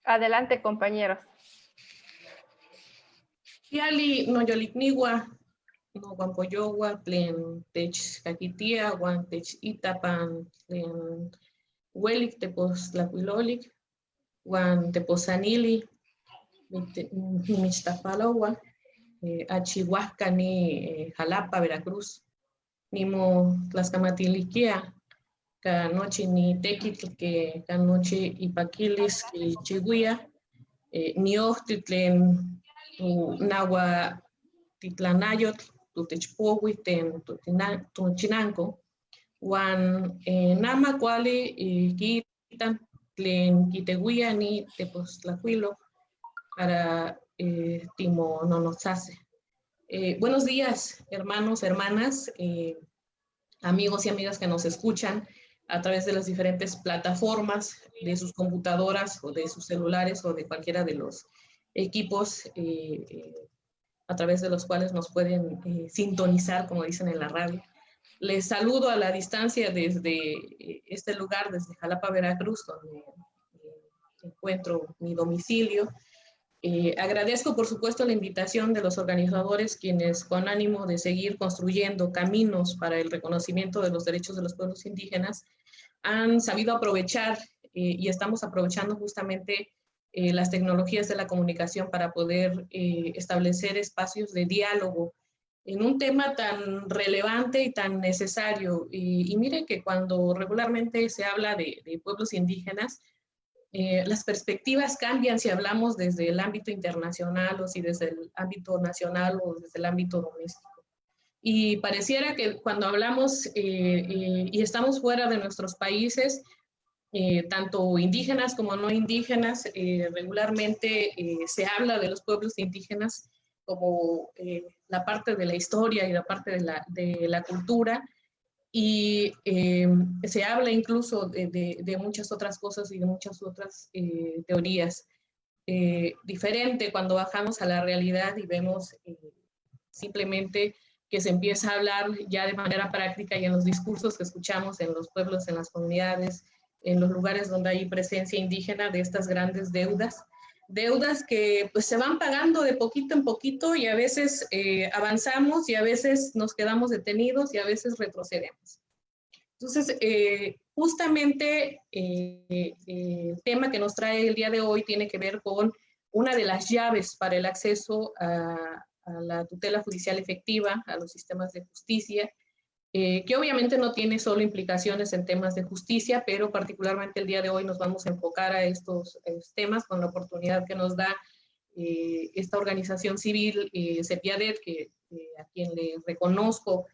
Adelante, compañeros. Yali no yolikniwa, no guampoyowa, plen tech caquitia, guan tech itapan, plen huelik tepos tlacuilolik, guan teposanili, nimichtapalowa, achihuasca ni Jalapa, Veracruz, nimo tlascamatiliquia, ca noche ni tequitl que ca noche ipaquilis que chiguia, ni ochtitlen tu nahua titlanayotl, tu techpohui, tu chinanco, wan nama cuali quitan tlen quiteguia ni tepostlacuilo para timo nonotzase. Buenos días, hermanos, hermanas, amigos y amigas que nos escuchan a través de las diferentes plataformas de sus computadoras o de sus celulares o de cualquiera de los equipos a través de los cuales nos pueden sintonizar, como dicen en la radio. Les saludo a la distancia desde este lugar, desde Jalapa, Veracruz, donde encuentro mi domicilio. Agradezco, por supuesto, la invitación de los organizadores, quienes con ánimo de seguir construyendo caminos para el reconocimiento de los derechos de los pueblos indígenas, han sabido aprovechar y estamos aprovechando justamente las tecnologías de la comunicación para poder establecer espacios de diálogo en un tema tan relevante y tan necesario. Y miren que cuando regularmente se habla de pueblos indígenas, las perspectivas cambian si hablamos desde el ámbito internacional o si desde el ámbito nacional o desde el ámbito doméstico. Y pareciera que cuando hablamos y estamos fuera de nuestros países, tanto indígenas como no indígenas, regularmente se habla de los pueblos indígenas como la parte de la historia y la parte de la cultura, y se habla incluso de muchas otras cosas y de muchas otras teorías. Diferente cuando bajamos a la realidad y vemos simplemente que se empieza a hablar ya de manera práctica y en los discursos que escuchamos en los pueblos, en las comunidades, en los lugares donde hay presencia indígena, de estas grandes deudas que pues se van pagando de poquito en poquito y a veces avanzamos y a veces nos quedamos detenidos y a veces retrocedemos. Entonces, justamente el tema que nos trae el día de hoy tiene que ver con una de las llaves para el acceso a la tutela judicial efectiva, a los sistemas de justicia, que obviamente no tiene solo implicaciones en temas de justicia, pero particularmente el día de hoy nos vamos a enfocar a estos temas con la oportunidad que nos da esta organización civil, CEPIADET, a quien le reconozco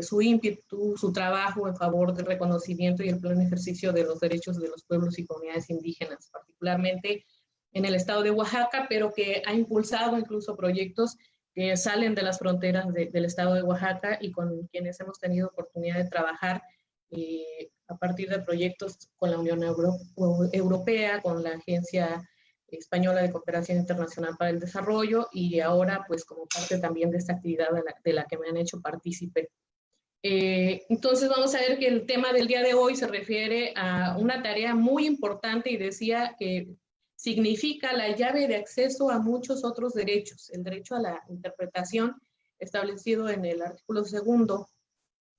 su ímpetu, su trabajo en favor del reconocimiento y el pleno ejercicio de los derechos de los pueblos y comunidades indígenas, particularmente en el estado de Oaxaca, pero que ha impulsado incluso proyectos que salen de las fronteras del estado de Oaxaca y con quienes hemos tenido oportunidad de trabajar a partir de proyectos con la Unión Europea, con la Agencia Española de Cooperación Internacional para el Desarrollo y ahora pues como parte también de esta actividad de la que me han hecho partícipe. Entonces vamos a ver que el tema del día de hoy se refiere a una tarea muy importante y decía que significa la llave de acceso a muchos otros derechos, el derecho a la interpretación establecido en el artículo 2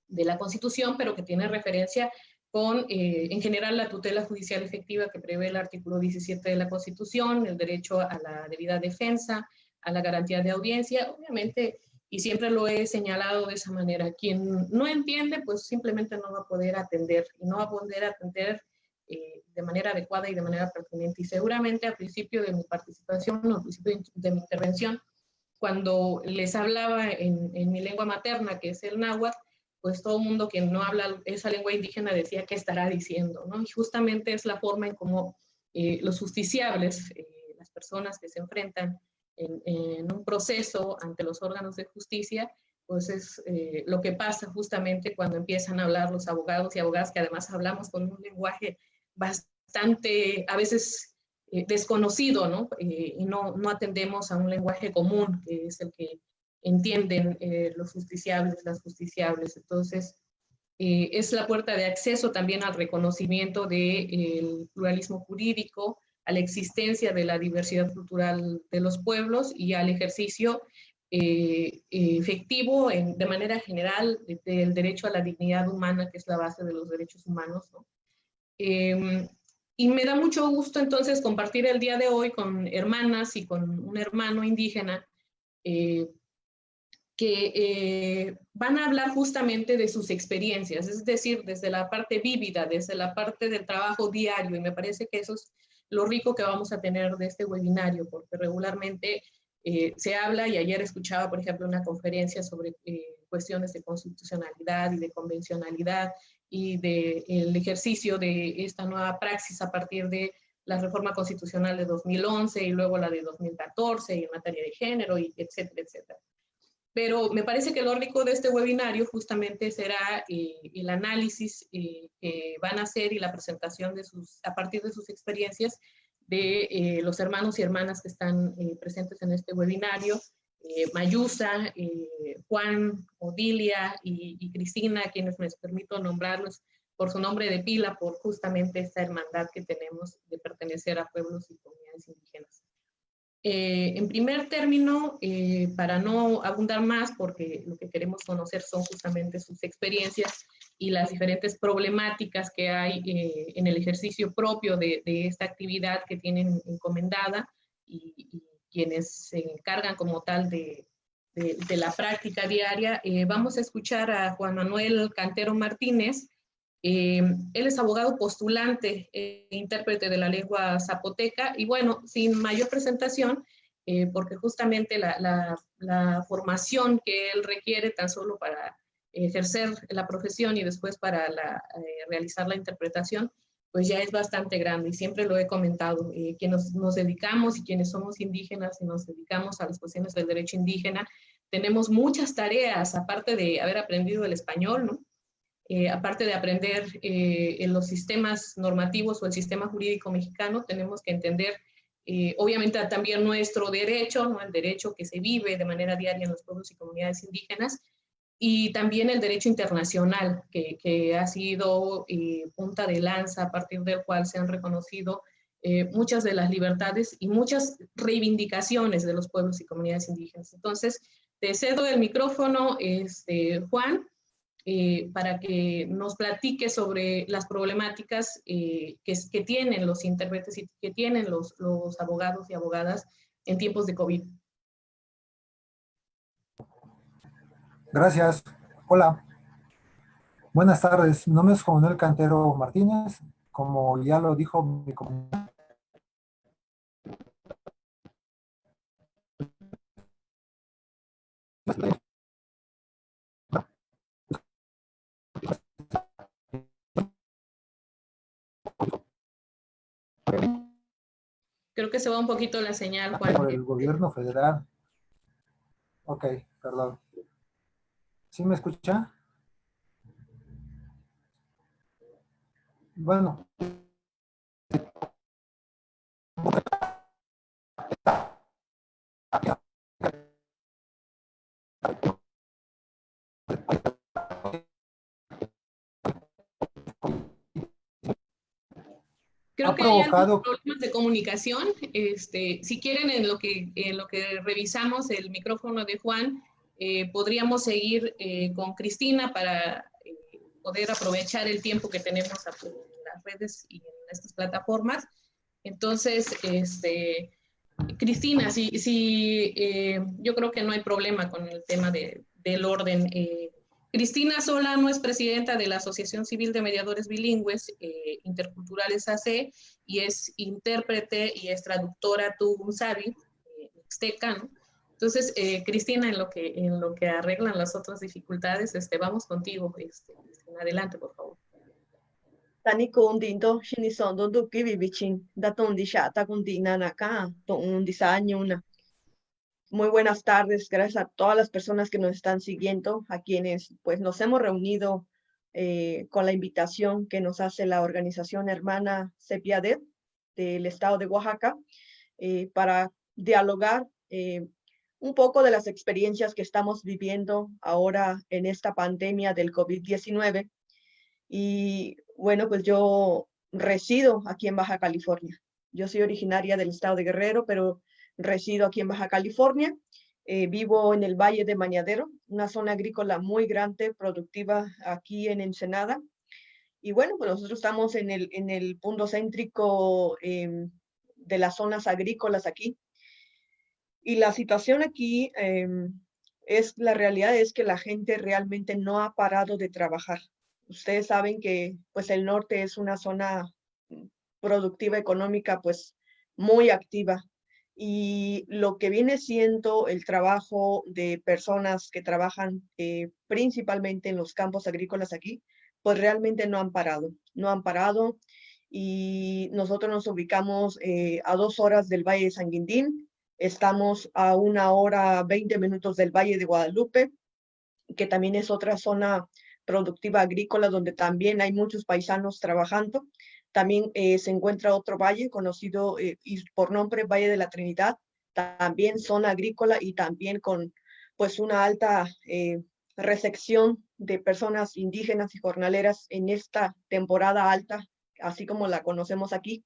de la Constitución, pero que tiene referencia con, en general, la tutela judicial efectiva que prevé el artículo 17 de la Constitución, el derecho a la debida defensa, a la garantía de audiencia, obviamente, y siempre lo he señalado de esa manera. Quien no entiende, pues simplemente no va a poder atender, y no va a poder atender de manera adecuada y de manera pertinente. Y seguramente al principio de mi participación, o al principio de mi intervención, cuando les hablaba en mi lengua materna, que es el náhuatl, pues todo el mundo que no habla esa lengua indígena decía qué estará diciendo, ¿no? Y justamente es la forma en cómo los justiciables, las personas que se enfrentan en un proceso ante los órganos de justicia, pues es lo que pasa justamente cuando empiezan a hablar los abogados y abogadas, que además hablamos con un lenguaje bastante, a veces desconocido, ¿no? Y no atendemos a un lenguaje común, que es el que entienden los justiciables, las justiciables. Entonces, es la puerta de acceso también al reconocimiento del pluralismo jurídico, a la existencia de la diversidad cultural de los pueblos y al ejercicio efectivo de manera general del derecho a la dignidad humana, que es la base de los derechos humanos, ¿no? Y me da mucho gusto entonces compartir el día de hoy con hermanas y con un hermano indígena que van a hablar justamente de sus experiencias, es decir, desde la parte vívida, desde la parte del trabajo diario, y me parece que eso es lo rico que vamos a tener de este webinario, porque regularmente se habla, y ayer escuchaba, por ejemplo, una conferencia sobre cuestiones de constitucionalidad y de convencionalidad y del ejercicio de esta nueva praxis a partir de la reforma constitucional de 2011 y luego la de 2014 y en materia de género, y etcétera, etcétera. Pero me parece que lo rico de este webinario justamente será el análisis que van a hacer y la presentación de a partir de sus experiencias de los hermanos y hermanas que están presentes en este webinario, Mayusa, Juan, Odilia y Cristina, a quienes me permito nombrarlos por su nombre de pila, por justamente esta hermandad que tenemos de pertenecer a pueblos y comunidades indígenas. En primer término, para no abundar más, porque lo que queremos conocer son justamente sus experiencias y las diferentes problemáticas que hay en el ejercicio propio de esta actividad que tienen encomendada y quienes se encargan como tal de la práctica diaria. Vamos a escuchar a Juan Manuel Cantero Martínez. Él es abogado postulante e intérprete de la lengua zapoteca, y bueno, sin mayor presentación, porque justamente la formación que él requiere tan solo para ejercer la profesión y después para realizar la interpretación, pues ya es bastante grande, y siempre lo he comentado, quienes nos dedicamos y quienes somos indígenas y nos dedicamos a las cuestiones del derecho indígena, tenemos muchas tareas, aparte de haber aprendido el español, ¿no? Aparte de aprender en los sistemas normativos o el sistema jurídico mexicano, tenemos que entender obviamente también nuestro derecho, ¿no? El derecho que se vive de manera diaria en los pueblos y comunidades indígenas, y también el derecho internacional, que ha sido punta de lanza a partir del cual se han reconocido muchas de las libertades y muchas reivindicaciones de los pueblos y comunidades indígenas. Entonces, te cedo el micrófono, Juan, para que nos platique sobre las problemáticas que tienen los intérpretes y que tienen los abogados y abogadas en tiempos de COVID. Gracias. Hola. Buenas tardes. Mi nombre es Juan Manuel Cantero Martínez. Como ya lo dijo mi compañero, Creo que se va un poquito la señal, Juan. por el gobierno federal. Ok, perdón. ¿Sí me escucha? Bueno. Creo que hay algunos problemas de comunicación. Si quieren, en lo que revisamos el micrófono de Juan, podríamos seguir con Cristina para poder aprovechar el tiempo que tenemos en las redes y en estas plataformas. Entonces, Cristina, yo creo que no hay problema con el tema del orden. Cristina Solano es presidenta de la Asociación Civil de Mediadores Bilingües Interculturales AC, y es intérprete y es traductora Tugunsabi, mixteca, ¿no? Entonces, Cristina, en lo que arreglan las otras dificultades, vamos contigo. Adelante, por favor. Tani Condinto, Shinisondo, Duki, Bibichin, Datondi Shata, Kundina, Naka, Disañuna. Muy buenas tardes, gracias a todas las personas que nos están siguiendo, a quienes pues nos hemos reunido con la invitación que nos hace la organización hermana CEPIADET del estado de Oaxaca para dialogar un poco de las experiencias que estamos viviendo ahora en esta pandemia del COVID-19. Y bueno, pues yo resido aquí en Baja California. Yo soy originaria del estado de Guerrero, pero resido aquí en Baja California. Vivo en el Valle de Mañadero, una zona agrícola muy grande, productiva aquí en Ensenada. Y bueno, pues nosotros estamos en el punto céntrico de las zonas agrícolas aquí. Y la situación aquí la realidad es que la gente realmente no ha parado de trabajar. Ustedes saben que pues el norte es una zona productiva económica pues muy activa. Y lo que viene siendo el trabajo de personas que trabajan principalmente en los campos agrícolas aquí, pues realmente no han parado. Y nosotros nos ubicamos a 2 horas del Valle de San Quintín, estamos a 1 hora 20 minutos del Valle de Guadalupe, que también es otra zona productiva agrícola donde también hay muchos paisanos trabajando. También se encuentra otro valle conocido y por nombre Valle de la Trinidad, también zona agrícola y también con pues una alta recepción de personas indígenas y jornaleras en esta temporada alta, así como la conocemos aquí.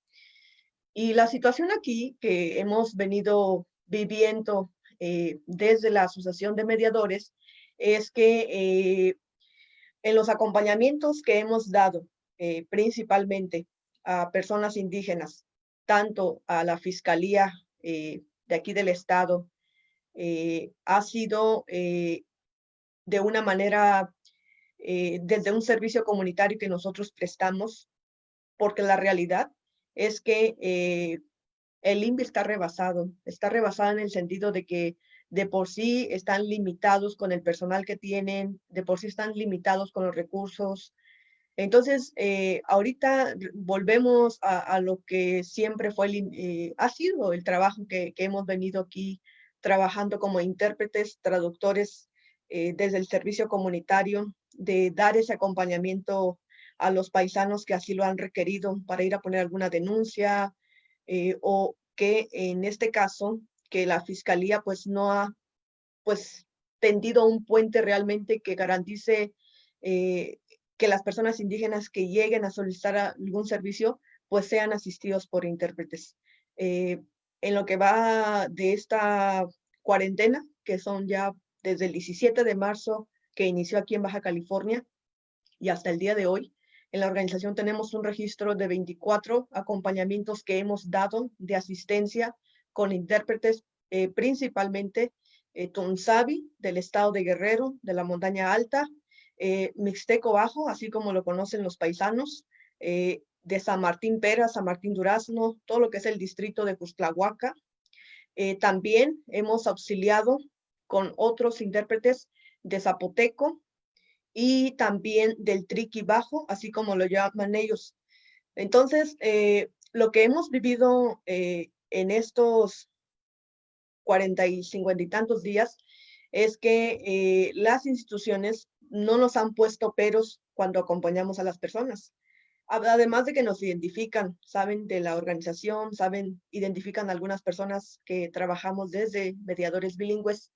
Y la situación aquí que hemos venido viviendo desde la Asociación de Mediadores es que en los acompañamientos que hemos dado principalmente a personas indígenas, tanto a la Fiscalía de aquí del Estado, ha sido de una manera desde un servicio comunitario que nosotros prestamos, porque la realidad es que el INVI está rebasado en el sentido de que de por sí están limitados con el personal que tienen, de por sí están limitados con los recursos. Entonces, ahorita volvemos a lo que siempre fue, ha sido el trabajo que hemos venido aquí trabajando como intérpretes, traductores desde el servicio comunitario, de dar ese acompañamiento a los paisanos que así lo han requerido para ir a poner alguna denuncia, o que en este caso, que la Fiscalía pues no ha pues tendido un puente realmente que garantice que las personas indígenas que lleguen a solicitar algún servicio pues sean asistidos por intérpretes. En lo que va de esta cuarentena, que son ya desde el 17 de marzo que inició aquí en Baja California y hasta el día de hoy, en la organización tenemos un registro de 24 acompañamientos que hemos dado de asistencia con intérpretes, principalmente Tunzabi, del estado de Guerrero, de la montaña alta, Mixteco Bajo, así como lo conocen los paisanos, de San Martín Pera, San Martín Durazno, todo lo que es el distrito de Custlahuaca. También hemos auxiliado con otros intérpretes de Zapoteco, y también del Triqui Bajo, así como lo llaman ellos. Entonces, lo que hemos vivido en estos 40 y 50 y tantos días es que las instituciones no nos han puesto peros cuando acompañamos a las personas. Además de que nos identifican, saben de la organización, identifican algunas personas que trabajamos desde mediadores bilingües,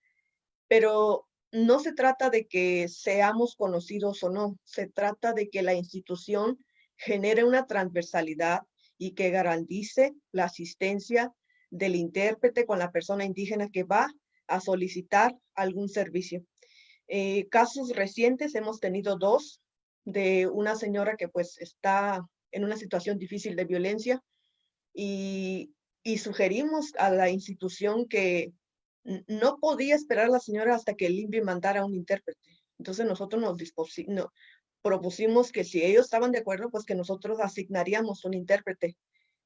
pero no se trata de que seamos conocidos o no, se trata de que la institución genere una transversalidad y que garantice la asistencia del intérprete con la persona indígena que va a solicitar algún servicio. Casos recientes hemos tenido 2 de una señora que pues está en una situación difícil de violencia y sugerimos a la institución que no podía esperar la señora hasta que el INVI mandara un intérprete. Entonces nosotros propusimos que si ellos estaban de acuerdo, pues que nosotros asignaríamos un intérprete.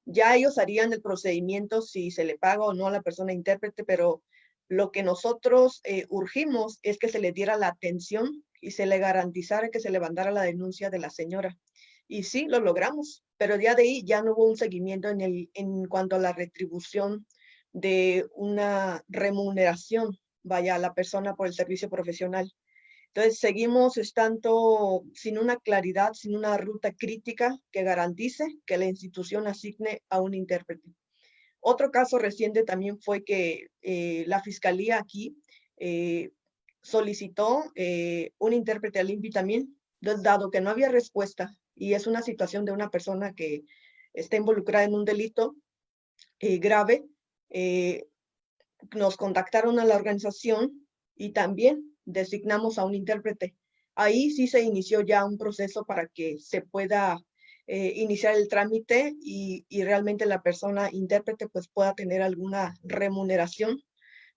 Ya ellos harían el procedimiento si se le paga o no a la persona intérprete, pero lo que nosotros urgimos es que se le diera la atención y se le garantizara que se levantara la denuncia de la señora. Y sí, lo logramos, pero ya de ahí ya no hubo un seguimiento en cuanto a la retribución de una remuneración, vaya, a la persona por el servicio profesional. Entonces, seguimos estando sin una claridad, sin una ruta crítica que garantice que la institución asigne a un intérprete. Otro caso reciente también fue que la Fiscalía aquí solicitó un intérprete al INVI también, dado que no había respuesta y es una situación de una persona que está involucrada en un delito, grave, nos contactaron a la organización y también designamos a un intérprete. Ahí sí se inició ya un proceso para que se pueda iniciar el trámite y realmente la persona intérprete pues pueda tener alguna remuneración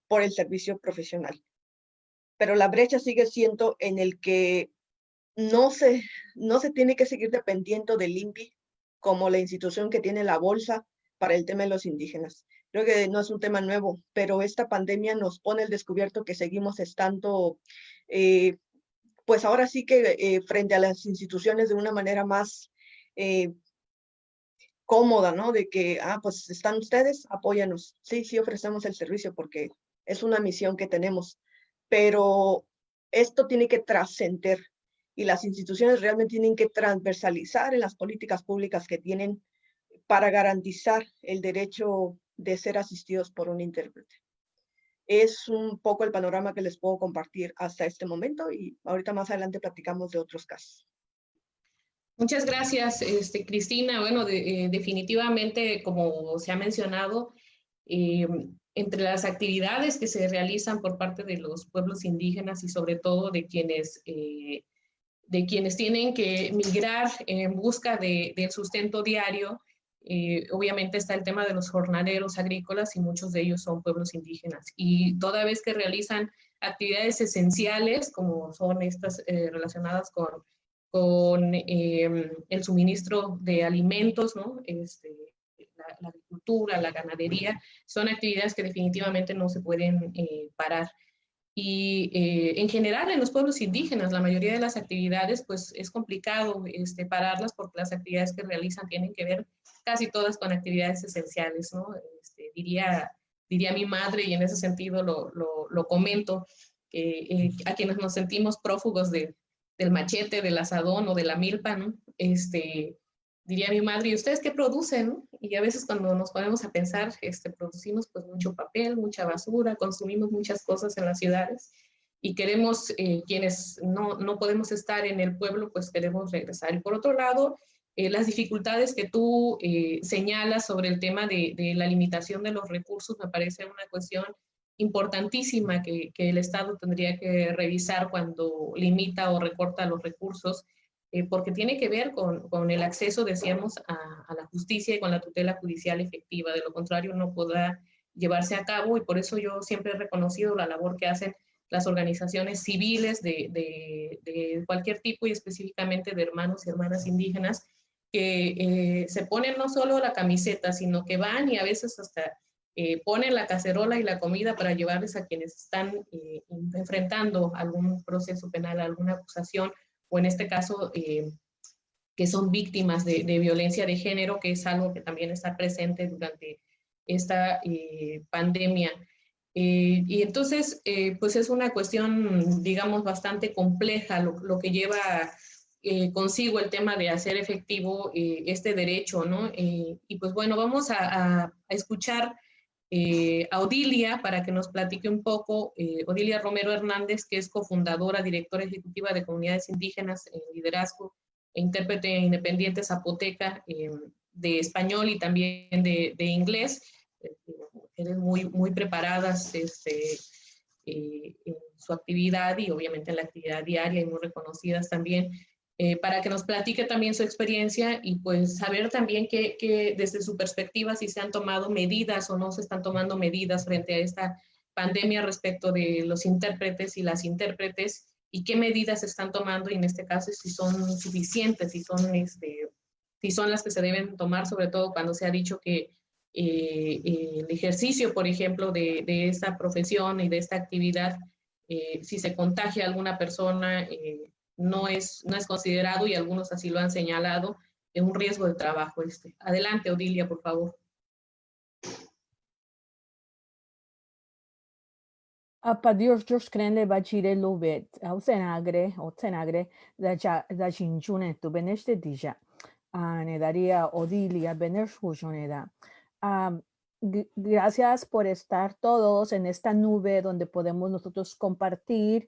por el servicio profesional. Pero la brecha sigue siendo en el que no se tiene que seguir dependiendo del INPI como la institución que tiene la bolsa para el tema de los indígenas. Creo que no es un tema nuevo, pero esta pandemia nos pone al descubierto que seguimos estando, pues ahora sí que frente a las instituciones de una manera más cómoda, ¿no? De que, pues están ustedes, apóyanos. Sí, sí ofrecemos el servicio porque es una misión que tenemos, pero esto tiene que trascender y las instituciones realmente tienen que transversalizar en las políticas públicas que tienen para garantizar el derecho de ser asistidos por un intérprete. Es un poco el panorama que les puedo compartir hasta este momento y ahorita más adelante platicamos de otros casos. Muchas gracias, Cristina. Bueno, definitivamente, como se ha mencionado, entre las actividades que se realizan por parte de los pueblos indígenas y sobre todo de quienes tienen que migrar en busca del sustento diario, obviamente está el tema de los jornaleros agrícolas y muchos de ellos son pueblos indígenas. Y toda vez que realizan actividades esenciales, como son estas relacionadas con el suministro de alimentos, ¿no? La agricultura, la ganadería, son actividades que definitivamente no se pueden parar. Y en general en los pueblos indígenas, la mayoría de las actividades, pues es complicado pararlas porque las actividades que realizan tienen que ver casi todas con actividades esenciales, ¿no? Diría mi madre, y en ese sentido lo comento, a quienes nos sentimos prófugos del machete, del asadón o de la milpa, ¿no? Diría mi madre, ¿y ustedes qué producen? Y a veces cuando nos ponemos a pensar, producimos pues mucho papel, mucha basura, consumimos muchas cosas en las ciudades y queremos, quienes no podemos estar en el pueblo, pues queremos regresar. Y por otro lado, las dificultades que tú señalas sobre el tema de la limitación de los recursos me parece una cuestión importantísima que el Estado tendría que revisar cuando limita o recorta los recursos, porque tiene que ver con el acceso, decíamos, a la justicia y con la tutela judicial efectiva. De lo contrario, no podrá llevarse a cabo y por eso yo siempre he reconocido la labor que hacen las organizaciones civiles de cualquier tipo y específicamente de hermanos y hermanas indígenas que se ponen no solo la camiseta, sino que van y a veces hasta ponen la cacerola y la comida para llevarles a quienes están enfrentando algún proceso penal, alguna acusación, o en este caso, que son víctimas de violencia de género, que es algo que también está presente durante esta pandemia. Y entonces, pues es una cuestión, digamos, bastante compleja lo que lleva consigo el tema de hacer efectivo este derecho, ¿no? Y pues bueno, vamos a escuchar a Odilia para que nos platique un poco, Odilia Romero Hernández, que es cofundadora, directora ejecutiva de Comunidades Indígenas en Liderazgo e intérprete independiente zapoteca de español y también de inglés. Mujeres muy preparadas en su actividad y obviamente en la actividad diaria y muy reconocidas también. Para que nos platique también su experiencia y pues saber también que desde su perspectiva si se han tomado medidas o no se están tomando medidas frente a esta pandemia respecto de los intérpretes y las intérpretes y qué medidas se están tomando y en este caso si son suficientes, si son las que se deben tomar, sobre todo cuando se ha dicho que el ejercicio, por ejemplo, de esta profesión y de esta actividad, si se contagia a alguna persona, no es considerado, y algunos así lo han señalado, un riesgo de trabajo. Adelante, Odilia, por favor. Apa Dios krenle bachire lubet, au senagre, da chinchune tu beneste dija. Ne daría Odilia Benershuneda. Gracias por estar todos en esta nube donde podemos nosotros compartir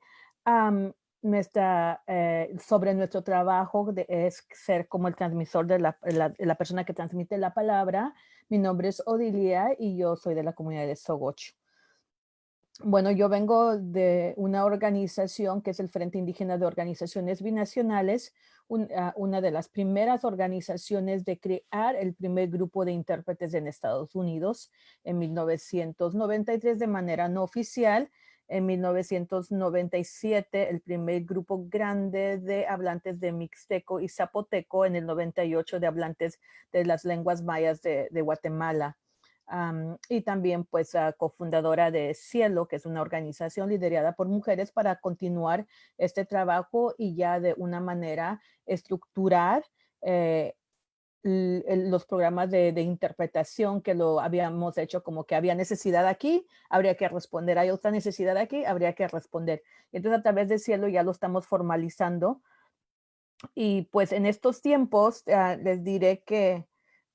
sobre nuestro trabajo es ser como el transmisor de la persona que transmite la palabra. Mi nombre es Odilia y yo soy de la comunidad de Sogocho. Bueno, yo vengo de una organización que es el Frente Indígena de Organizaciones Binacionales, una de las primeras organizaciones de crear el primer grupo de intérpretes en Estados Unidos en 1993 de manera no oficial. En 1997, el primer grupo grande de hablantes de mixteco y zapoteco, en el 98 de hablantes de las lenguas mayas de Guatemala. Y también pues cofundadora de Cielo, que es una organización liderada por mujeres para continuar este trabajo y ya de una manera estructurar los programas de interpretación que lo habíamos hecho como que había necesidad aquí, habría que responder, hay otra necesidad aquí, habría que responder. Entonces a través de Cielo ya lo estamos formalizando y pues en estos tiempos les diré que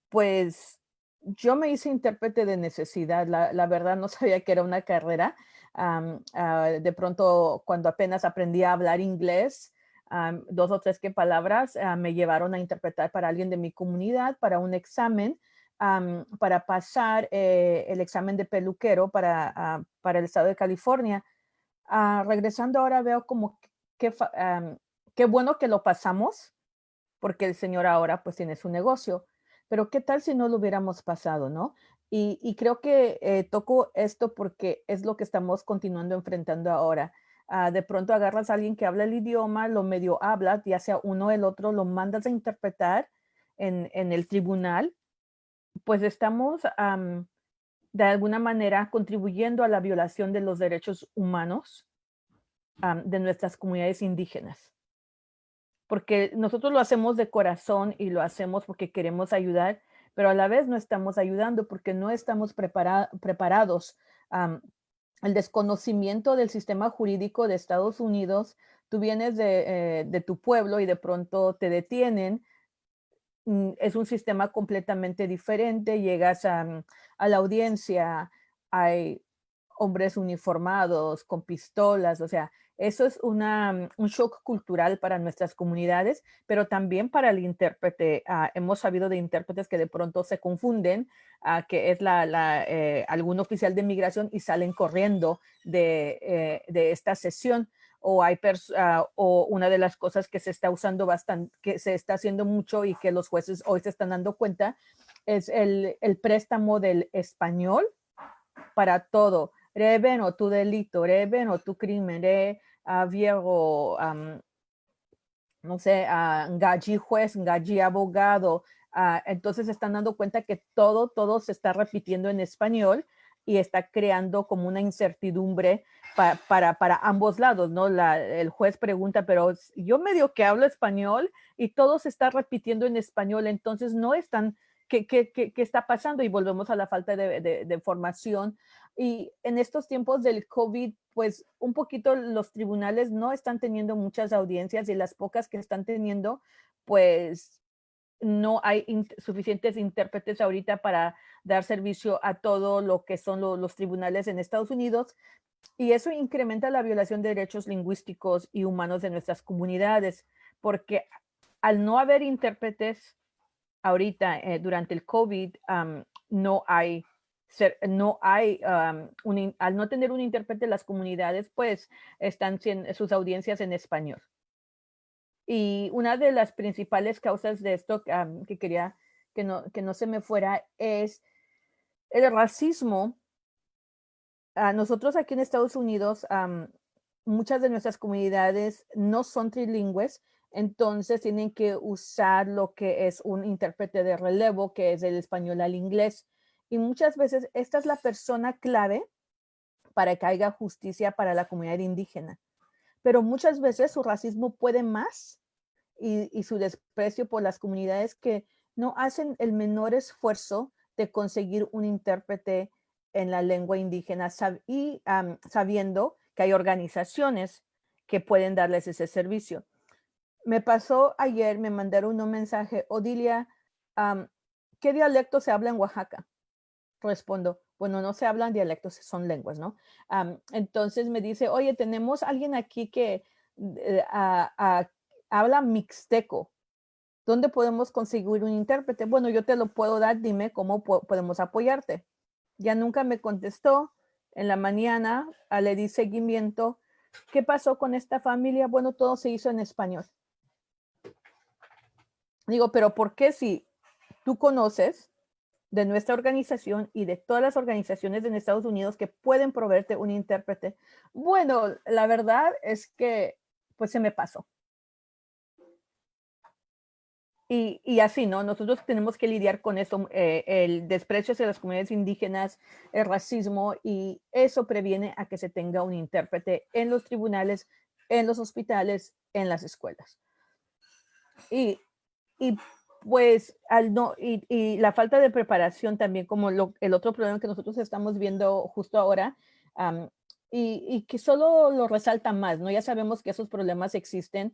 pues yo me hice intérprete de necesidad, la verdad no sabía que era una carrera. De pronto, cuando apenas aprendí a hablar inglés, 2 o 3 palabras me llevaron a interpretar para alguien de mi comunidad, para un examen, para pasar el examen de peluquero para el estado de California. Regresando ahora veo como qué bueno que lo pasamos, porque el señor ahora pues tiene su negocio. Pero ¿qué tal si no lo hubiéramos pasado, no? Y creo que toco esto porque es lo que estamos continuando enfrentando ahora. De pronto agarras a alguien que habla el idioma, lo medio habla, ya sea uno o el otro, lo mandas a interpretar en el tribunal, pues estamos de alguna manera contribuyendo a la violación de los derechos humanos de nuestras comunidades indígenas. Porque nosotros lo hacemos de corazón y lo hacemos porque queremos ayudar, pero a la vez no estamos ayudando porque no estamos preparados. El desconocimiento del sistema jurídico de Estados Unidos, tú vienes de tu pueblo y de pronto te detienen, es un sistema completamente diferente, llegas a la audiencia, hay hombres uniformados con pistolas, o sea, eso es un shock cultural para nuestras comunidades, pero también para el intérprete. Hemos sabido de intérpretes que de pronto se confunden, que es algún oficial de migración y salen corriendo de esta sesión. O una de las cosas que se está usando bastante, que se está haciendo mucho y que los jueces hoy se están dando cuenta, es el préstamo del español para todo. Reveno tu delito, reveno tu crimen, viejo, no sé, Gaji juez, Gaji abogado. Entonces se están dando cuenta que todo se está repitiendo en español y está creando como una incertidumbre para ambos lados, ¿no? El juez pregunta, pero yo medio que hablo español y todo se está repitiendo en español, entonces no están, ¿qué está pasando? Y volvemos a la falta de formación. Y en estos tiempos del COVID, pues un poquito los tribunales no están teniendo muchas audiencias y las pocas que están teniendo, pues no hay suficientes intérpretes ahorita para dar servicio a todo lo que son los tribunales en Estados Unidos. Y eso incrementa la violación de derechos lingüísticos y humanos de nuestras comunidades, porque al no haber intérpretes ahorita durante el COVID, no hay al no tener un intérprete, las comunidades pues están sus audiencias en español. Y una de las principales causas de esto que quería que no se me fuera es el racismo. Nosotros aquí en Estados Unidos, muchas de nuestras comunidades no son trilingües, entonces tienen que usar lo que es un intérprete de relevo, que es del español al inglés. Y muchas veces esta es la persona clave para que haya justicia para la comunidad indígena. Pero muchas veces su racismo puede más y su desprecio por las comunidades que no hacen el menor esfuerzo de conseguir un intérprete en la lengua indígena y sabiendo que hay organizaciones que pueden darles ese servicio. Me pasó ayer, me mandaron un mensaje, Odilia, ¿qué dialecto se habla en Oaxaca? Respondo, bueno, no se hablan dialectos, son lenguas, ¿no? Entonces me dice, oye, tenemos alguien aquí que habla mixteco. ¿Dónde podemos conseguir un intérprete? Bueno, yo te lo puedo dar, dime cómo podemos apoyarte. Ya nunca me contestó. En la mañana le di seguimiento. ¿Qué pasó con esta familia? Bueno, todo se hizo en español. Digo, pero ¿por qué si tú conoces de nuestra organización y de todas las organizaciones en Estados Unidos que pueden proveerte un intérprete? Bueno, la verdad es que pues se me pasó. Y así, ¿no? Nosotros tenemos que lidiar con eso, el desprecio hacia las comunidades indígenas, el racismo, y eso previene a que se tenga un intérprete en los tribunales, en los hospitales, en las escuelas. Y pues, y la falta de preparación también, como el otro problema que nosotros estamos viendo justo ahora, y que solo lo resalta más, ¿no? Ya sabemos que esos problemas existen,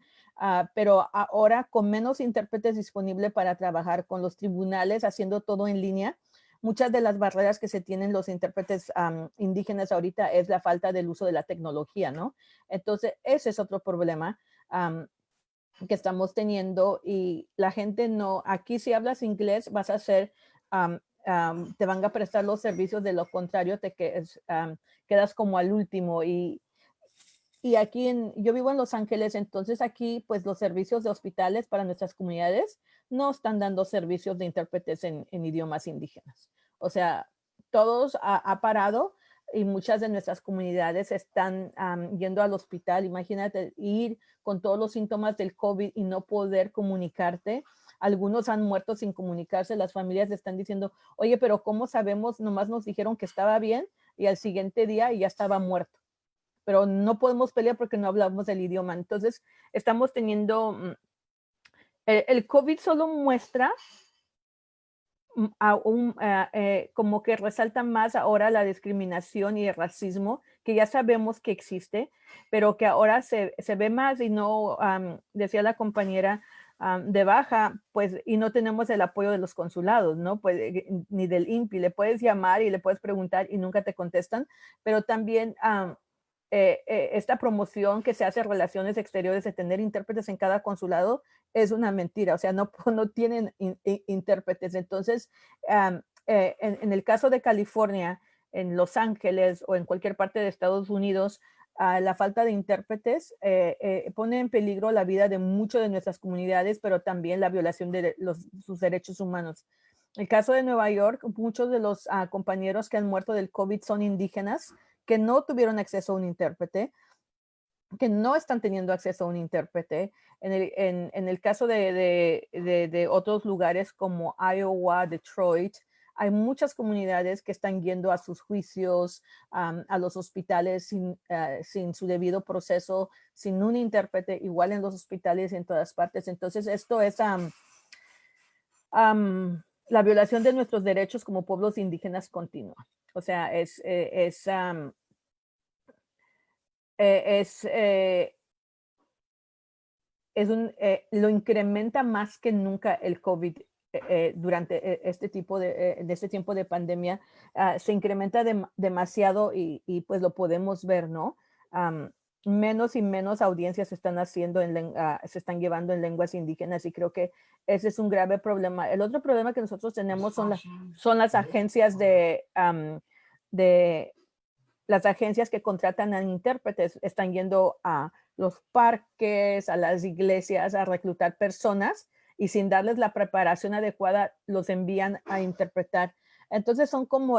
pero ahora con menos intérpretes disponibles para trabajar con los tribunales, haciendo todo en línea, muchas de las barreras que se tienen los intérpretes indígenas ahorita es la falta del uso de la tecnología, ¿no? Entonces, ese es otro problema que estamos teniendo, y la gente no, aquí si hablas inglés vas a hacer, te van a prestar los servicios, de lo contrario quedas como al último. Y aquí yo vivo en Los Ángeles, entonces aquí pues los servicios de hospitales para nuestras comunidades no están dando servicios de intérpretes en idiomas indígenas. O sea, todos ha parado, y muchas de nuestras comunidades están yendo al hospital. Imagínate ir con todos los síntomas del COVID y no poder comunicarte. Algunos han muerto sin comunicarse. Las familias están diciendo, oye, pero ¿cómo sabemos? Nomás nos dijeron que estaba bien y al siguiente día ya estaba muerto. Pero no podemos pelear porque no hablamos el idioma. Entonces, estamos teniendo, el COVID solo muestra como que resalta más ahora la discriminación y el racismo, que ya sabemos que existe, pero que ahora se ve más. Y no, decía la compañera de Baja, pues, y no tenemos el apoyo de los consulados, ¿no? Pues, ni del INPI. Le puedes llamar y le puedes preguntar y nunca te contestan, pero también esta promoción que se hace en relaciones exteriores de tener intérpretes en cada consulado es una mentira. O sea, no tienen intérpretes. Entonces, en el caso de California, en Los Ángeles o en cualquier parte de Estados Unidos, la falta de intérpretes pone en peligro la vida de muchas de nuestras comunidades, pero también la violación de sus derechos humanos. El caso de Nueva York, muchos de los compañeros que han muerto del COVID son indígenas, que no tuvieron acceso a un intérprete, que no están teniendo acceso a un intérprete. En el caso de otros lugares como Iowa, Detroit, hay muchas comunidades que están yendo a sus juicios, a los hospitales sin su debido proceso, sin un intérprete, igual en los hospitales y en todas partes. Entonces, esto es la violación de nuestros derechos como pueblos indígenas continua. O sea, lo incrementa más que nunca el COVID durante este tiempo de pandemia. Se incrementa demasiado, y pues lo podemos ver, ¿no? Menos y menos audiencias se están haciendo, se están llevando en lenguas indígenas, y creo que ese es un grave problema. El otro problema que nosotros tenemos son las agencias las agencias que contratan a intérpretes. Están yendo a los parques, a las iglesias, a reclutar personas, y sin darles la preparación adecuada los envían a interpretar. Entonces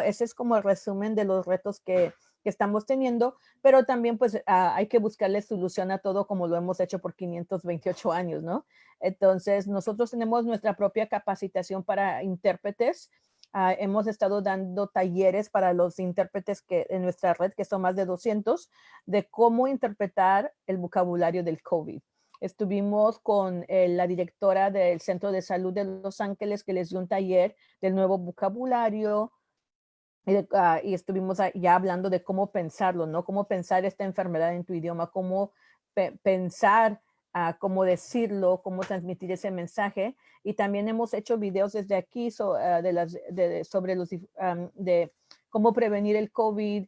ese es como el resumen de los retos que estamos teniendo, pero también pues hay que buscarle solución a todo, como lo hemos hecho por 528 años, ¿no? Entonces nosotros tenemos nuestra propia capacitación para intérpretes. Hemos estado dando talleres para los intérpretes en nuestra red, que son más de 200, de cómo interpretar el vocabulario del COVID. Estuvimos con la directora del Centro de Salud de Los Ángeles, que les dio un taller del nuevo vocabulario, y estuvimos ya hablando de cómo pensarlo, ¿no? Cómo pensar esta enfermedad en tu idioma, cómo pensar, cómo decirlo, cómo transmitir ese mensaje. Y también hemos hecho videos desde aquí sobre de cómo prevenir el COVID,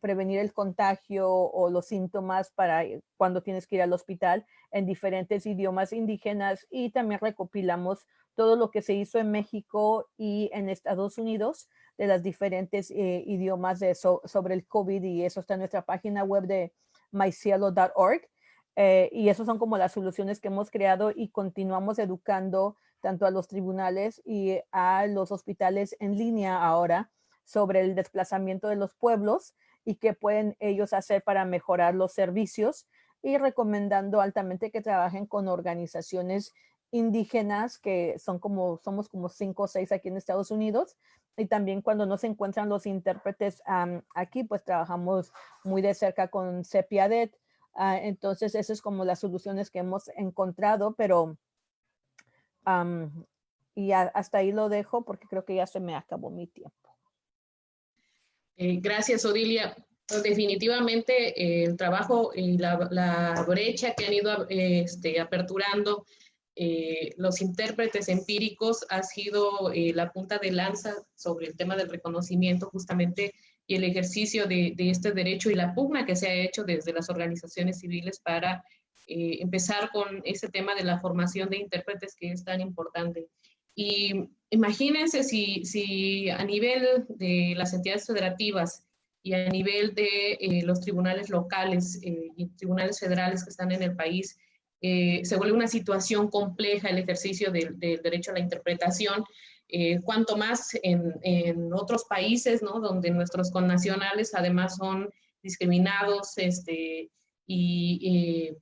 prevenir el contagio o los síntomas para cuando tienes que ir al hospital en diferentes idiomas indígenas, y también recopilamos todo lo que se hizo en México y en Estados Unidos de las diferentes idiomas sobre el COVID, y eso está en nuestra página web de mycielo.org. Y esas son como las soluciones que hemos creado, y continuamos educando tanto a los tribunales y a los hospitales en línea ahora sobre el desplazamiento de los pueblos y qué pueden ellos hacer para mejorar los servicios, y recomendando altamente que trabajen con organizaciones indígenas que somos como 5 o 6 aquí en Estados Unidos, y también cuando no se encuentran los intérpretes aquí, pues trabajamos muy de cerca con CEPIADET. Entonces esas es como las soluciones que hemos encontrado, pero y hasta ahí lo dejo porque creo que ya se me acabó mi tiempo. Gracias, Odilia. Definitivamente el trabajo y la brecha que han ido aperturando los intérpretes empíricos ha sido la punta de lanza sobre el tema del reconocimiento justamente y el ejercicio de este derecho y la pugna que se ha hecho desde las organizaciones civiles para empezar con ese tema de la formación de intérpretes que es tan importante. Y imagínense si a nivel de las entidades federativas y a nivel de los tribunales locales y tribunales federales que están en el país, se vuelve una situación compleja el ejercicio del derecho a la interpretación, cuanto más en otros países, ¿no? Donde nuestros connacionales además son discriminados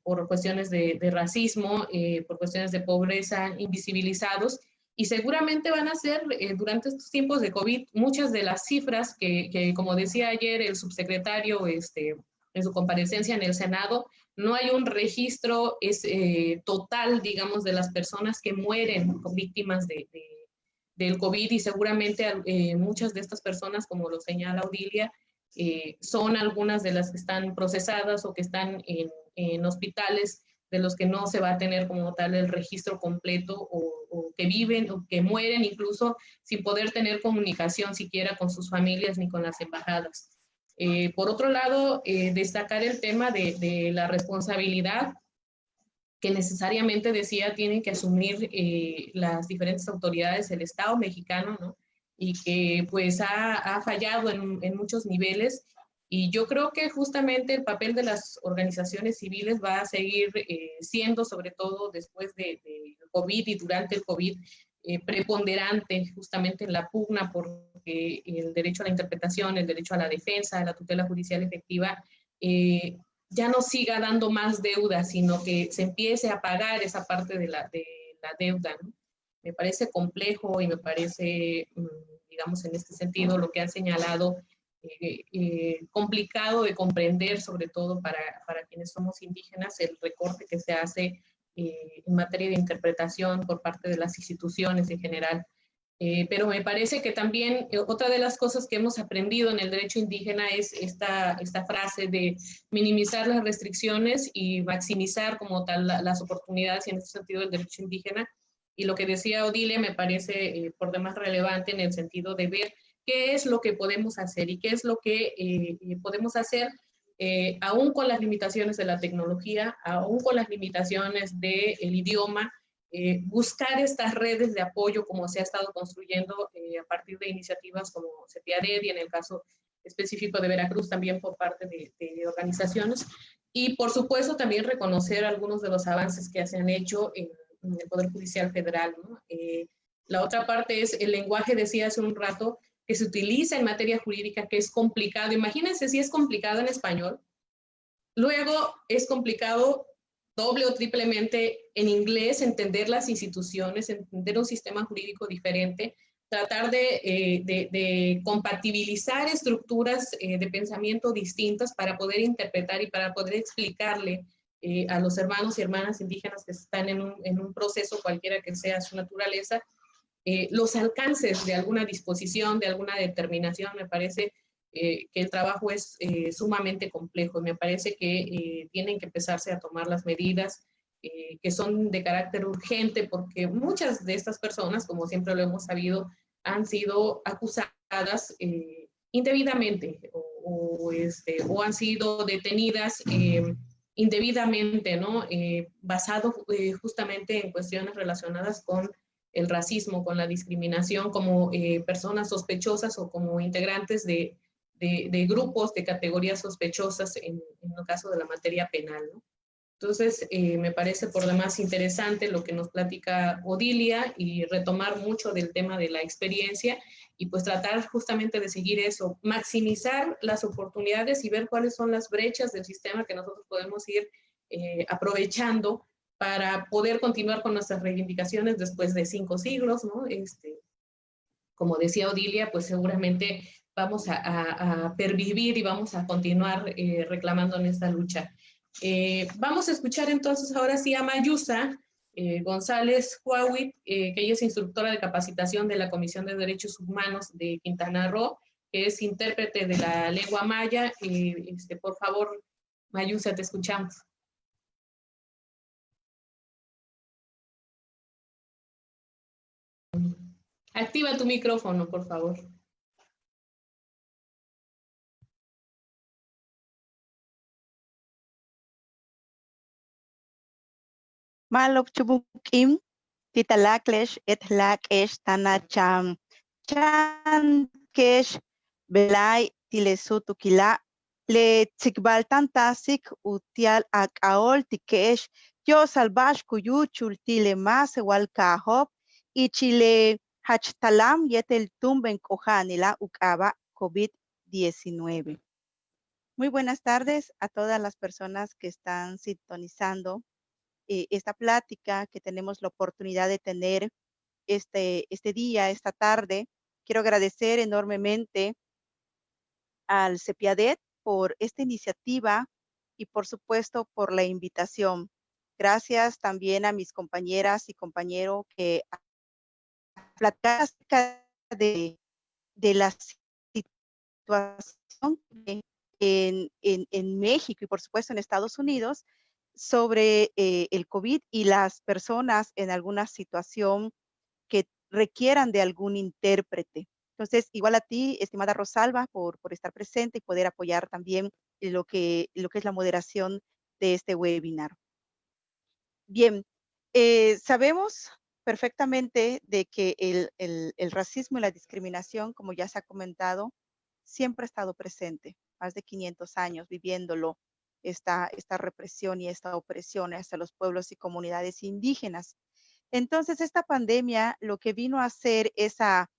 por cuestiones de racismo, por cuestiones de pobreza, invisibilizados. Y seguramente van a ser, durante estos tiempos de COVID, muchas de las cifras que como decía ayer el subsecretario en su comparecencia en el Senado, no hay un registro total, digamos, de las personas que mueren víctimas del COVID, y seguramente muchas de estas personas, como lo señala Odilia, son algunas de las que están procesadas o que están en hospitales de los que no se va a tener como tal el registro completo, o que viven o que mueren incluso sin poder tener comunicación siquiera con sus familias ni con las embajadas. Por otro lado, destacar el tema de la responsabilidad que necesariamente, decía, tienen que asumir las diferentes autoridades del Estado mexicano, ¿no? Y que pues ha fallado en muchos niveles. Y yo creo que justamente el papel de las organizaciones civiles va a seguir siendo, sobre todo después del COVID y durante el COVID, preponderante justamente en la pugna, porque el derecho a la interpretación, el derecho a la defensa, a la tutela judicial efectiva, ya no siga dando más deuda, sino que se empiece a pagar esa parte de la deuda, ¿no? Me parece complejo y me parece, digamos, en este sentido, lo que han señalado, complicado de comprender, sobre todo para quienes somos indígenas, el recorte que se hace en materia de interpretación por parte de las instituciones en general. Pero me parece que también otra de las cosas que hemos aprendido en el derecho indígena es esta frase de minimizar las restricciones y maximizar como tal las oportunidades, y en este sentido el derecho indígena. Y lo que decía Odilia me parece por demás relevante en el sentido de ver qué es lo que podemos hacer y qué es lo que podemos hacer aún con las limitaciones de la tecnología, aún con las limitaciones del idioma, buscar estas redes de apoyo como se ha estado construyendo a partir de iniciativas como CEPIADET y en el caso específico de Veracruz también por parte de organizaciones, y por supuesto también reconocer algunos de los avances que se han hecho en el Poder Judicial Federal, ¿no? La otra parte es el lenguaje, decía hace un rato, que se utiliza en materia jurídica, que es complicado. Imagínense si es complicado en español, luego es complicado doble o triplemente en inglés, entender las instituciones, entender un sistema jurídico diferente, tratar de compatibilizar estructuras de pensamiento distintas para poder interpretar y para poder explicarle a los hermanos y hermanas indígenas que están en un proceso cualquiera que sea su naturaleza, los alcances de alguna disposición, de alguna determinación. Me parece que el trabajo es sumamente complejo. Me parece que tienen que empezarse a tomar las medidas que son de carácter urgente, porque muchas de estas personas, como siempre lo hemos sabido, han sido acusadas indebidamente o o han sido detenidas indebidamente, ¿no? Basado justamente en cuestiones relacionadas con el racismo, con la discriminación, como personas sospechosas o como integrantes de grupos, de categorías sospechosas en el caso de la materia penal, ¿no? Entonces, me parece por demás interesante lo que nos platica Odilia y retomar mucho del tema de la experiencia y pues tratar justamente de seguir eso, maximizar las oportunidades y ver cuáles son las brechas del sistema que nosotros podemos ir aprovechando para poder continuar con nuestras reivindicaciones después de 5 siglos, ¿no? Como decía Odilia, pues seguramente vamos a pervivir y vamos a continuar reclamando en esta lucha. Vamos a escuchar entonces ahora sí a Mayusa González Huawit, que ella es instructora de capacitación de la Comisión de Derechos Humanos de Quintana Roo, que es intérprete de la lengua maya. Por favor, Mayusa, te escuchamos. Activa tu micrófono, por favor. Malok chubukim, titalaklesh, etlakesh, tanacham, chankesh, belay, tilesutukila, le tsikbaltantasik, utial akaol, tikesh, yo salvash kuyuchul, tile mas, igual kahop, y chile hachtalam, yetel tumben kohanila, ukaba, COVID-19. Muy buenas tardes a todas las personas que están sintonizando esta plática que tenemos la oportunidad de tener este día, esta tarde. Quiero agradecer enormemente al CEPIADET por esta iniciativa y por supuesto por la invitación. Gracias también a mis compañeras y compañeros que platican acerca de la situación en México y por supuesto en Estados Unidos sobre el COVID y las personas en alguna situación que requieran de algún intérprete. Entonces, igual a ti, estimada Rosalba, por estar presente y poder apoyar también lo que es la moderación de este webinar. Bien, sabemos perfectamente de que el racismo y la discriminación, como ya se ha comentado, siempre ha estado presente, más de 500 años viviéndolo, esta represión y esta opresión hacia los pueblos y comunidades indígenas. Entonces, esta pandemia lo que vino a hacer es a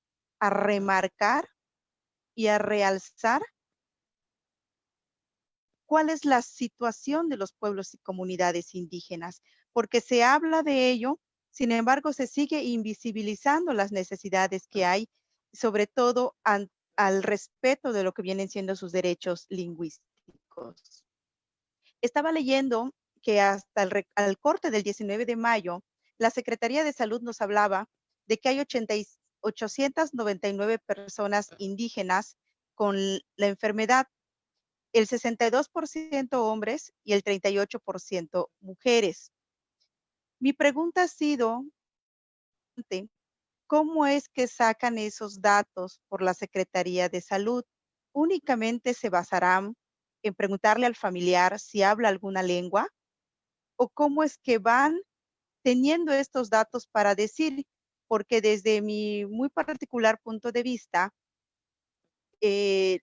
remarcar y a realzar cuál es la situación de los pueblos y comunidades indígenas, porque se habla de ello, sin embargo, se sigue invisibilizando las necesidades que hay, sobre todo al respeto de lo que vienen siendo sus derechos lingüísticos. Estaba leyendo que hasta al corte del 19 de mayo, la Secretaría de Salud nos hablaba de que hay 899 personas indígenas con la enfermedad, el 62% hombres y el 38% mujeres. Mi pregunta ha sido, ¿cómo es que sacan esos datos por la Secretaría de Salud? ¿Únicamente se basarán en preguntarle al familiar si habla alguna lengua? ¿O cómo es que van teniendo estos datos para decir? Porque desde mi muy particular punto de vista,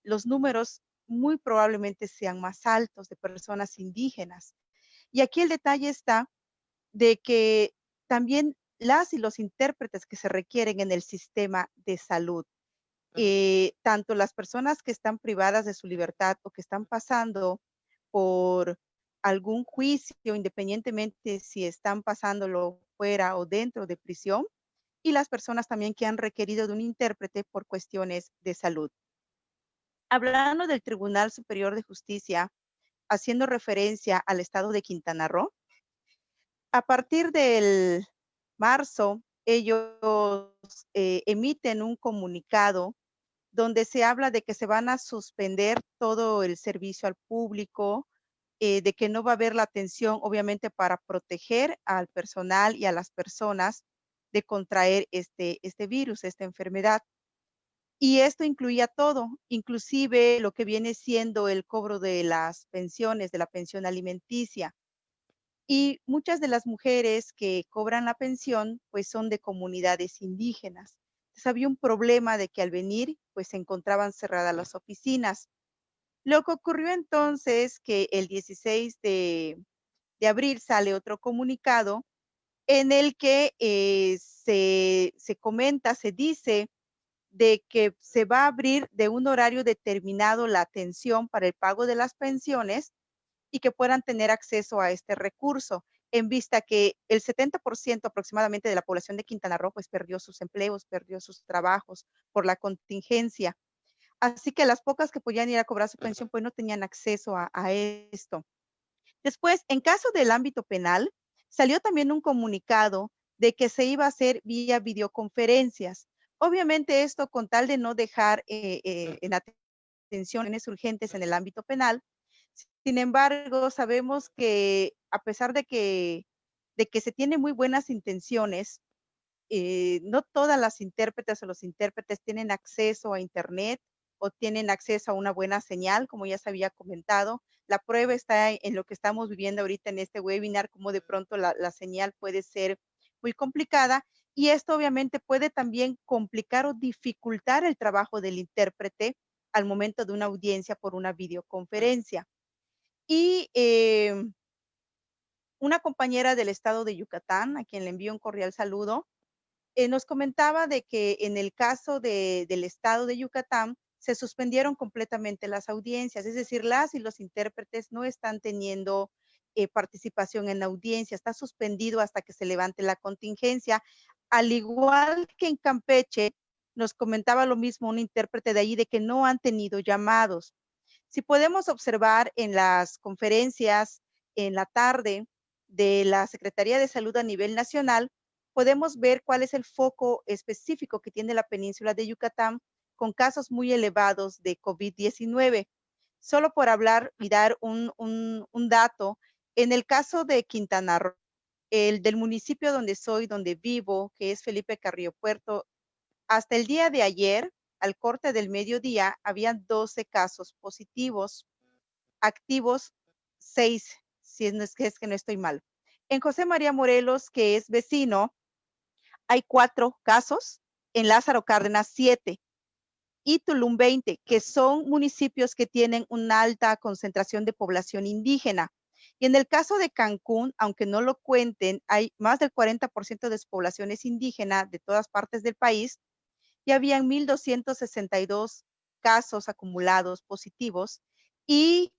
los números muy probablemente sean más altos de personas indígenas. Y aquí el detalle está de que también las y los intérpretes que se requieren en el sistema de salud, tanto las personas que están privadas de su libertad o que están pasando por algún juicio, independientemente si están pasándolo fuera o dentro de prisión, y las personas también que han requerido de un intérprete por cuestiones de salud. Hablando del Tribunal Superior de Justicia, haciendo referencia al estado de Quintana Roo, a partir del marzo, ellos emiten un comunicado donde se habla de que se van a suspender todo el servicio al público, de que no va a haber la atención, obviamente, para proteger al personal y a las personas de contraer este virus, esta enfermedad. Y esto incluía todo, inclusive lo que viene siendo el cobro de las pensiones, de la pensión alimenticia. Y muchas de las mujeres que cobran la pensión, pues son de comunidades indígenas. Entonces había un problema de que al venir, pues se encontraban cerradas las oficinas. Lo que ocurrió entonces que el 16 de abril sale otro comunicado en el que se comenta, se dice de que se va a abrir de un horario determinado la atención para el pago de las pensiones y que puedan tener acceso a este recurso, en vista que el 70% aproximadamente de la población de Quintana Roo pues perdió sus empleos, perdió sus trabajos por la contingencia. Así que las pocas que podían ir a cobrar su pensión pues no tenían acceso a esto. Después, en caso del ámbito penal, salió también un comunicado de que se iba a hacer vía videoconferencias. Obviamente esto con tal de no dejar en atenciones urgentes en el ámbito penal. Sin embargo, sabemos que a pesar de que se tienen muy buenas intenciones, no todas las intérpretes o los intérpretes tienen acceso a Internet o tienen acceso a una buena señal, como ya se había comentado. La prueba está en lo que estamos viviendo ahorita en este webinar, como de pronto la señal puede ser muy complicada y esto obviamente puede también complicar o dificultar el trabajo del intérprete al momento de una audiencia por una videoconferencia. Y una compañera del estado de Yucatán, a quien le envío un cordial saludo, nos comentaba de que en el caso del estado de Yucatán se suspendieron completamente las audiencias, es decir, las y los intérpretes no están teniendo participación en la audiencia, está suspendido hasta que se levante la contingencia. Al igual que en Campeche, nos comentaba lo mismo un intérprete de allí, de que no han tenido llamados. Si podemos observar en las conferencias en la tarde de la Secretaría de Salud a nivel nacional, podemos ver cuál es el foco específico que tiene la península de Yucatán con casos muy elevados de COVID-19. Solo por hablar y dar un dato, en el caso de Quintana Roo, el del municipio donde soy, donde vivo, que es Felipe Carrillo Puerto, hasta el día de ayer, al corte del mediodía, habían 12 casos positivos, activos 6, si es que no estoy mal. En José María Morelos, que es vecino, hay 4 casos, en Lázaro Cárdenas 7 y Tulum 20, que son municipios que tienen una alta concentración de población indígena. Y en el caso de Cancún, aunque no lo cuenten, hay más del 40% de su población es indígena de todas partes del país, y habían 1,262 casos acumulados positivos y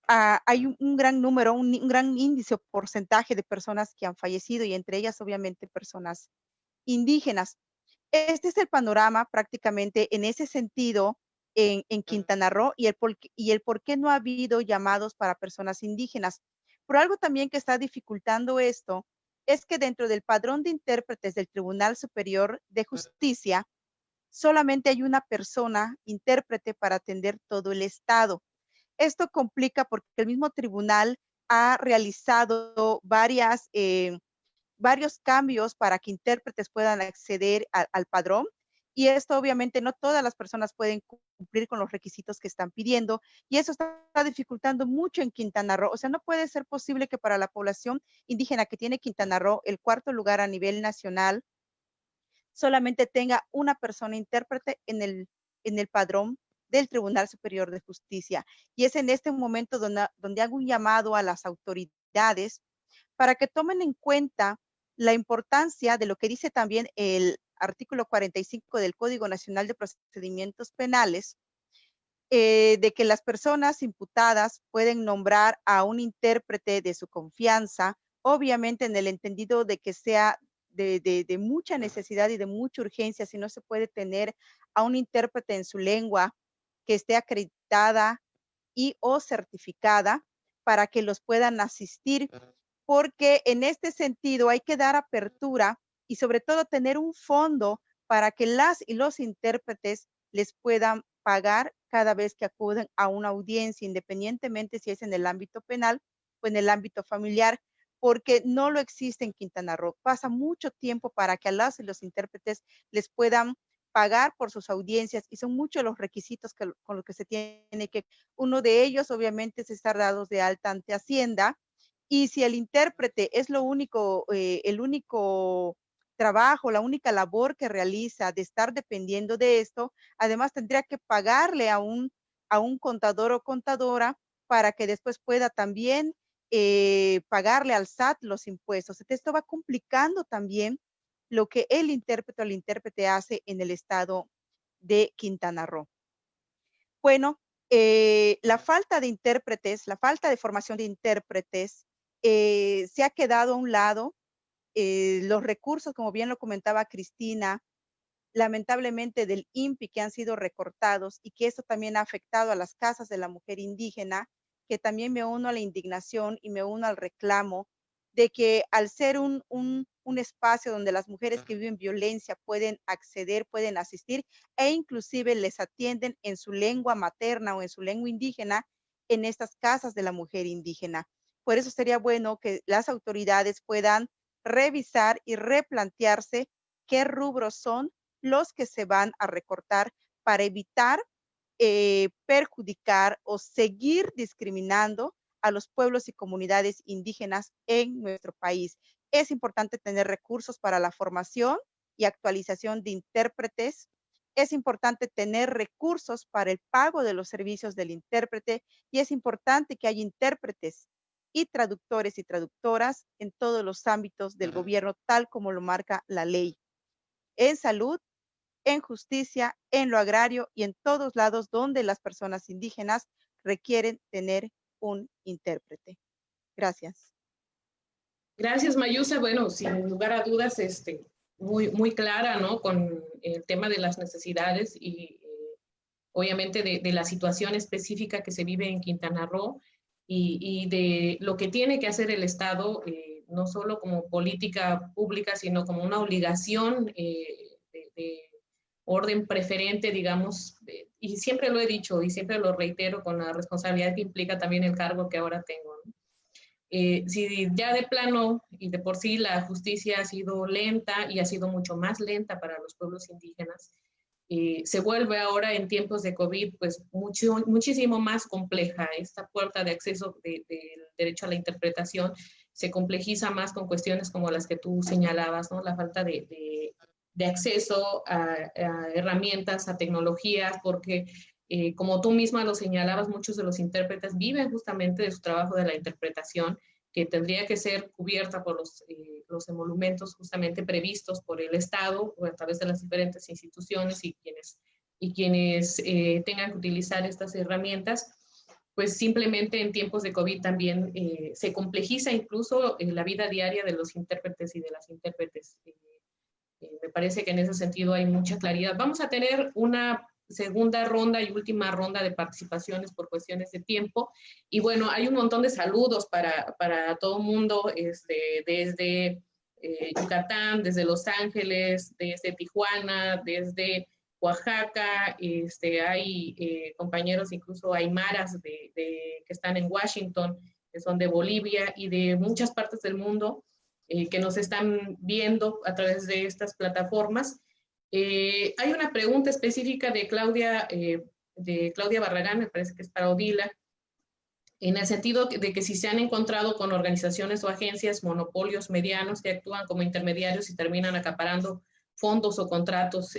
hay un gran número, un gran índice o porcentaje de personas que han fallecido y entre ellas obviamente personas indígenas. Este es el panorama prácticamente en ese sentido en Quintana Roo y el por qué no ha habido llamados para personas indígenas. Pero algo también que está dificultando esto es que dentro del padrón de intérpretes del Tribunal Superior de Justicia, solamente hay una persona intérprete para atender todo el estado. Esto complica porque el mismo tribunal ha realizado varios cambios para que intérpretes puedan acceder al padrón y esto obviamente no todas las personas pueden cumplir con los requisitos que están pidiendo y eso está dificultando mucho en Quintana Roo. O sea, no puede ser posible que para la población indígena que tiene Quintana Roo, el 4º lugar a nivel nacional, solamente tenga una persona intérprete en el padrón del Tribunal Superior de Justicia. Y es en este momento donde hago un llamado a las autoridades para que tomen en cuenta la importancia de lo que dice también el artículo 45 del Código Nacional de Procedimientos Penales, de que las personas imputadas pueden nombrar a un intérprete de su confianza, obviamente en el entendido de que sea de mucha necesidad y de mucha urgencia, si no se puede tener a un intérprete en su lengua que esté acreditada y o certificada para que los puedan asistir, porque en este sentido hay que dar apertura y sobre todo tener un fondo para que las y los intérpretes les puedan pagar cada vez que acuden a una audiencia, independientemente si es en el ámbito penal o en el ámbito familiar, porque no lo existe en Quintana Roo. Pasa mucho tiempo para que a las y los intérpretes les puedan pagar por sus audiencias y son muchos los requisitos con los que se tiene que, uno de ellos obviamente es estar dados de alta ante Hacienda, y si el intérprete es el único trabajo, la única labor que realiza de estar dependiendo de esto, además tendría que pagarle a un contador o contadora para que después pueda también pagarle al SAT los impuestos. Esto va complicando también lo que el intérprete o el intérprete hace en el estado de Quintana Roo. Bueno, la falta de intérpretes, la falta de formación de intérpretes se ha quedado a un lado. Los recursos, como bien lo comentaba Cristina, lamentablemente del INPI, que han sido recortados y que eso también ha afectado a las casas de la mujer indígena, que también me uno a la indignación y me uno al reclamo de que al ser un espacio donde las mujeres que viven violencia pueden acceder, pueden asistir e inclusive les atienden en su lengua materna o en su lengua indígena en estas casas de la mujer indígena. Por eso sería bueno que las autoridades puedan revisar y replantearse qué rubros son los que se van a recortar para evitar perjudicar o seguir discriminando a los pueblos y comunidades indígenas en nuestro país. Es importante tener recursos para la formación y actualización de intérpretes. Es importante tener recursos para el pago de los servicios del intérprete y es importante que haya intérpretes y traductores y traductoras en todos los ámbitos del gobierno, tal como lo marca la ley. En salud, en justicia, en lo agrario y en todos lados donde las personas indígenas requieren tener un intérprete. Gracias. Gracias, Mayusa. Bueno, sin lugar a dudas, muy clara, ¿no? Con el tema de las necesidades y obviamente de la situación específica que se vive en Quintana Roo y de lo que tiene que hacer el Estado, no solo como política pública, sino como una obligación de orden preferente, digamos, y siempre lo he dicho y siempre lo reitero con la responsabilidad que implica también el cargo que ahora tengo, ¿no? Si ya de plano y de por sí la justicia ha sido lenta y ha sido mucho más lenta para los pueblos indígenas, se vuelve ahora en tiempos de COVID pues muchísimo más compleja. Esta puerta de acceso del derecho a la interpretación se complejiza más con cuestiones como las que tú señalabas, ¿no? La falta de acceso a herramientas, a tecnologías, porque como tú misma lo señalabas, muchos de los intérpretes viven justamente de su trabajo de la interpretación, que tendría que ser cubierta por los emolumentos justamente previstos por el Estado o a través de las diferentes instituciones y quienes tengan que utilizar estas herramientas, pues simplemente en tiempos de COVID también se complejiza incluso la vida diaria de los intérpretes y de las intérpretes. Me parece que en ese sentido hay mucha claridad. Vamos a tener una segunda ronda y última ronda de participaciones por cuestiones de tiempo. Y bueno, hay un montón de saludos para todo el mundo, desde Yucatán, desde Los Ángeles, desde Tijuana, desde Oaxaca, hay compañeros incluso aymaras que están en Washington, que son de Bolivia y de muchas partes del mundo que nos están viendo a través de estas plataformas. Hay una pregunta específica de Claudia Barragán, me parece que es para Odila, en el sentido de que si se han encontrado con organizaciones o agencias, monopolios medianos que actúan como intermediarios y terminan acaparando fondos o contratos.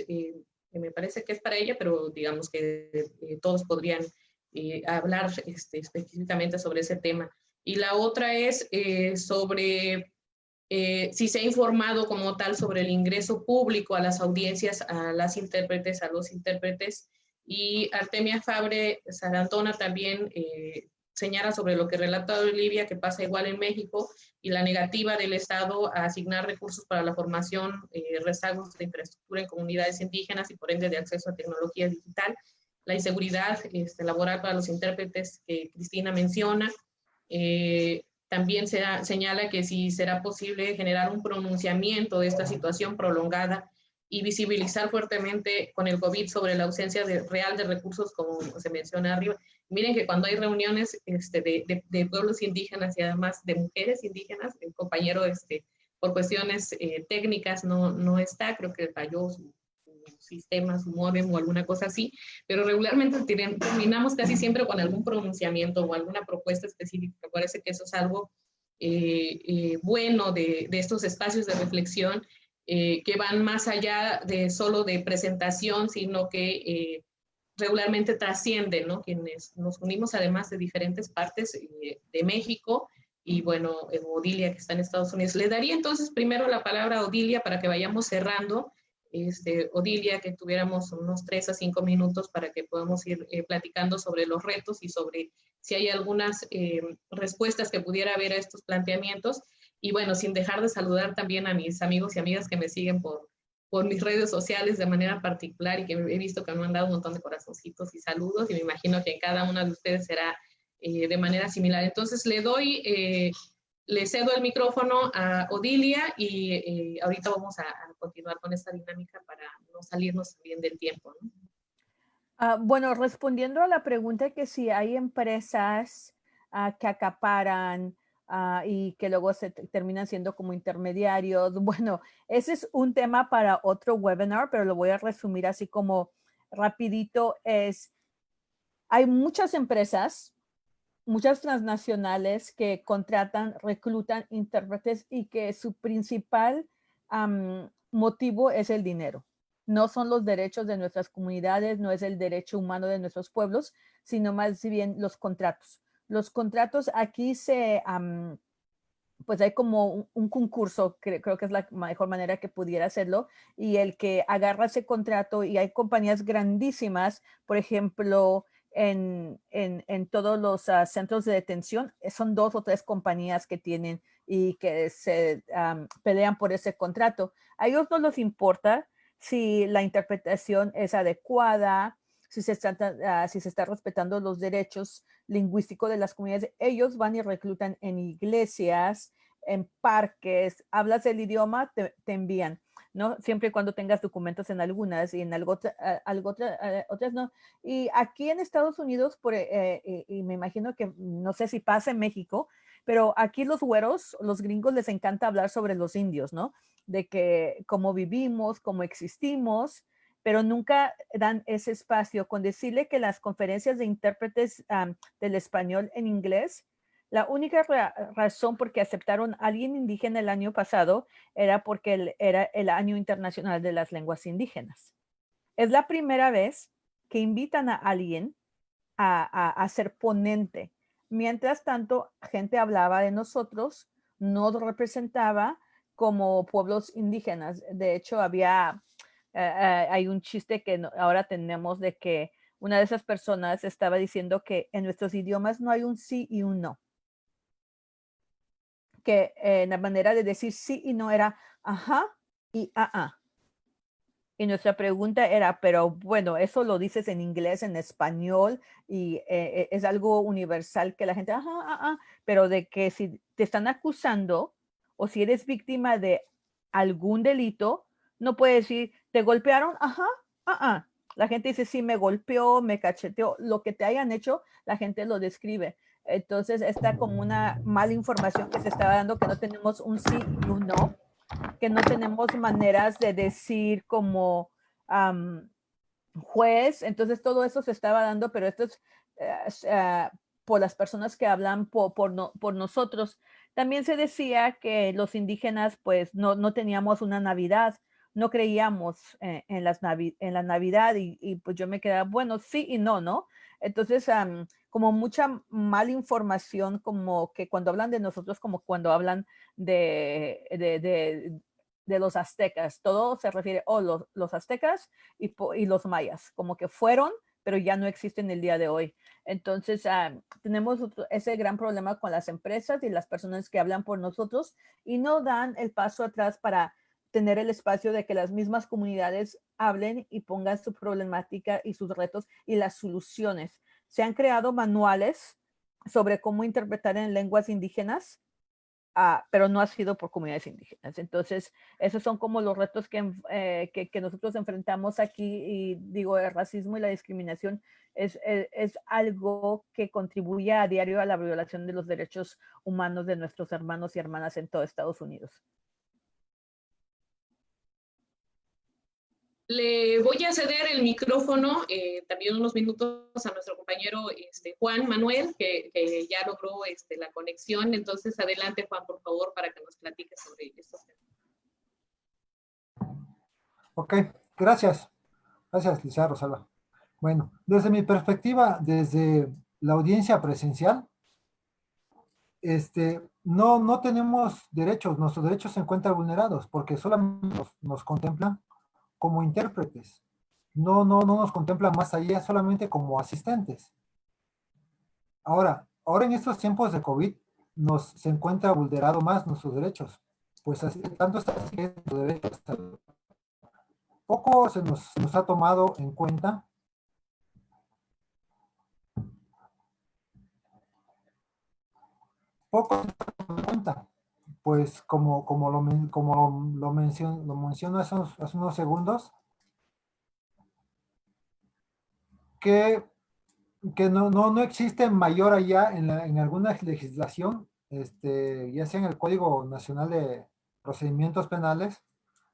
Me parece que es para ella, pero digamos que todos podrían hablar específicamente sobre ese tema. Y la otra es sobre si se ha informado como tal sobre el ingreso público a las audiencias, a las intérpretes, a los intérpretes. Y Artemia Fabre Sarantona también señala sobre lo que relata Olivia, que pasa igual en México, y la negativa del Estado a asignar recursos para la formación, rezagos de infraestructura en comunidades indígenas y por ende de acceso a tecnología digital, la inseguridad laboral para los intérpretes que Cristina menciona. También señala que si será posible generar un pronunciamiento de esta situación prolongada y visibilizar fuertemente con el COVID sobre la ausencia real de recursos, como se menciona arriba. Miren que cuando hay reuniones de pueblos indígenas y además de mujeres indígenas, el compañero por cuestiones técnicas no está, creo que falló su sistemas, modem o alguna cosa así, pero regularmente terminamos casi siempre con algún pronunciamiento o alguna propuesta específica. Me parece que eso es algo bueno de estos espacios de reflexión que van más allá de solo de presentación, sino que regularmente trascienden, ¿no? Quienes nos unimos además de diferentes partes de México, y bueno, Odilia, que está en Estados Unidos. Le daría entonces primero la palabra a Odilia para que vayamos cerrando. Odilia, que tuviéramos unos 3 a 5 minutos para que podamos ir platicando sobre los retos y sobre si hay algunas respuestas que pudiera haber a estos planteamientos. Y bueno, sin dejar de saludar también a mis amigos y amigas que me siguen por mis redes sociales de manera particular y que he visto que me han dado un montón de corazoncitos y saludos, y me imagino que cada una de ustedes será de manera similar. Entonces le cedo el micrófono a Odilia y ahorita vamos a continuar con esta dinámica para no salirnos también del tiempo, ¿no? Bueno, respondiendo a la pregunta que si hay empresas que acaparan y que luego se terminan siendo como intermediarios, bueno, ese es un tema para otro webinar, pero lo voy a resumir así como rapidito. Hay muchas empresas, muchas transnacionales que contratan, reclutan intérpretes y que su principal motivo es el dinero. No son los derechos de nuestras comunidades, no es el derecho humano de nuestros pueblos, sino más bien los contratos. Los contratos aquí pues hay como un concurso, creo que es la mejor manera que pudiera hacerlo, y el que agarra ese contrato, y hay compañías grandísimas, por ejemplo, en todos los centros de detención, son 2 o 3 compañías que tienen y que se pelean por ese contrato. A ellos no les importa si la interpretación es adecuada, si se está respetando los derechos lingüísticos de las comunidades. Ellos van y reclutan en iglesias, en parques, hablas el idioma, te envían, ¿no? Siempre y cuando tengas documentos en algunas y en otras no. Y aquí en Estados Unidos, y me imagino que no sé si pasa en México, pero aquí los güeros, los gringos, les encanta hablar sobre los indios, ¿no? De que cómo vivimos, cómo existimos, pero nunca dan ese espacio con decirle que las conferencias de intérpretes del español en inglés, la única razón por que aceptaron a alguien indígena el año pasado era porque era el Año Internacional de las Lenguas Indígenas. Es la primera vez que invitan a alguien a ser ponente. Mientras tanto, gente hablaba de nosotros, nos representaba como pueblos indígenas. De hecho, hay un chiste que ahora tenemos de que una de esas personas estaba diciendo que en nuestros idiomas no hay un sí y un no. Que la manera de decir sí y no era ajá y Y nuestra pregunta era, pero bueno, eso lo dices en inglés, en español, y es algo universal que la gente, pero de que si te están acusando o si eres víctima de algún delito, no puedes decir, ¿te golpearon? La gente dice, sí, me golpeó, me cacheteó, lo que te hayan hecho, la gente lo describe. Entonces, está como una mala información que se estaba dando, que no tenemos un sí y un no, que no tenemos maneras de decir como juez. Entonces todo eso se estaba dando, pero esto es por las personas que hablan por nosotros. También se decía que los indígenas pues no teníamos una Navidad, no creíamos en la Navidad y pues yo me quedaba, bueno, sí y no, ¿no? Entonces, como mucha mala información, como que cuando hablan de nosotros, como cuando hablan de los aztecas, todo se refiere a los aztecas y los mayas, como que fueron, pero ya no existen el día de hoy. Entonces, tenemos ese gran problema con las empresas y las personas que hablan por nosotros y no dan el paso atrás para tener el espacio de que las mismas comunidades hablen y pongan su problemática y sus retos y las soluciones. Se han creado manuales sobre cómo interpretar en lenguas indígenas, pero no ha sido por comunidades indígenas. Entonces, esos son como los retos que nosotros enfrentamos aquí. Y digo, el racismo y la discriminación es algo que contribuye a diario a la violación de los derechos humanos de nuestros hermanos y hermanas en todo Estados Unidos. Le voy a ceder el micrófono también unos minutos a nuestro compañero Juan Manuel, que ya logró la conexión. Entonces, adelante, Juan, por favor, para que nos platique sobre estos temas. Ok, gracias. Gracias, Lisa Rosalba. Bueno, desde mi perspectiva, desde la audiencia presencial, no tenemos derechos, nuestros derechos se encuentran vulnerados porque solamente nos contemplan como intérpretes. No nos contemplan más allá, solamente como asistentes. Ahora en estos tiempos de COVID, se encuentra vulnerado más nuestros derechos. Pues así, tanto está así que los derechos poco se nos ha tomado en cuenta. Poco se nos ha tomado en cuenta. Pues como lo menciono hace unos segundos, que no existe mayor allá en alguna legislación, ya sea en el Código Nacional de Procedimientos Penales,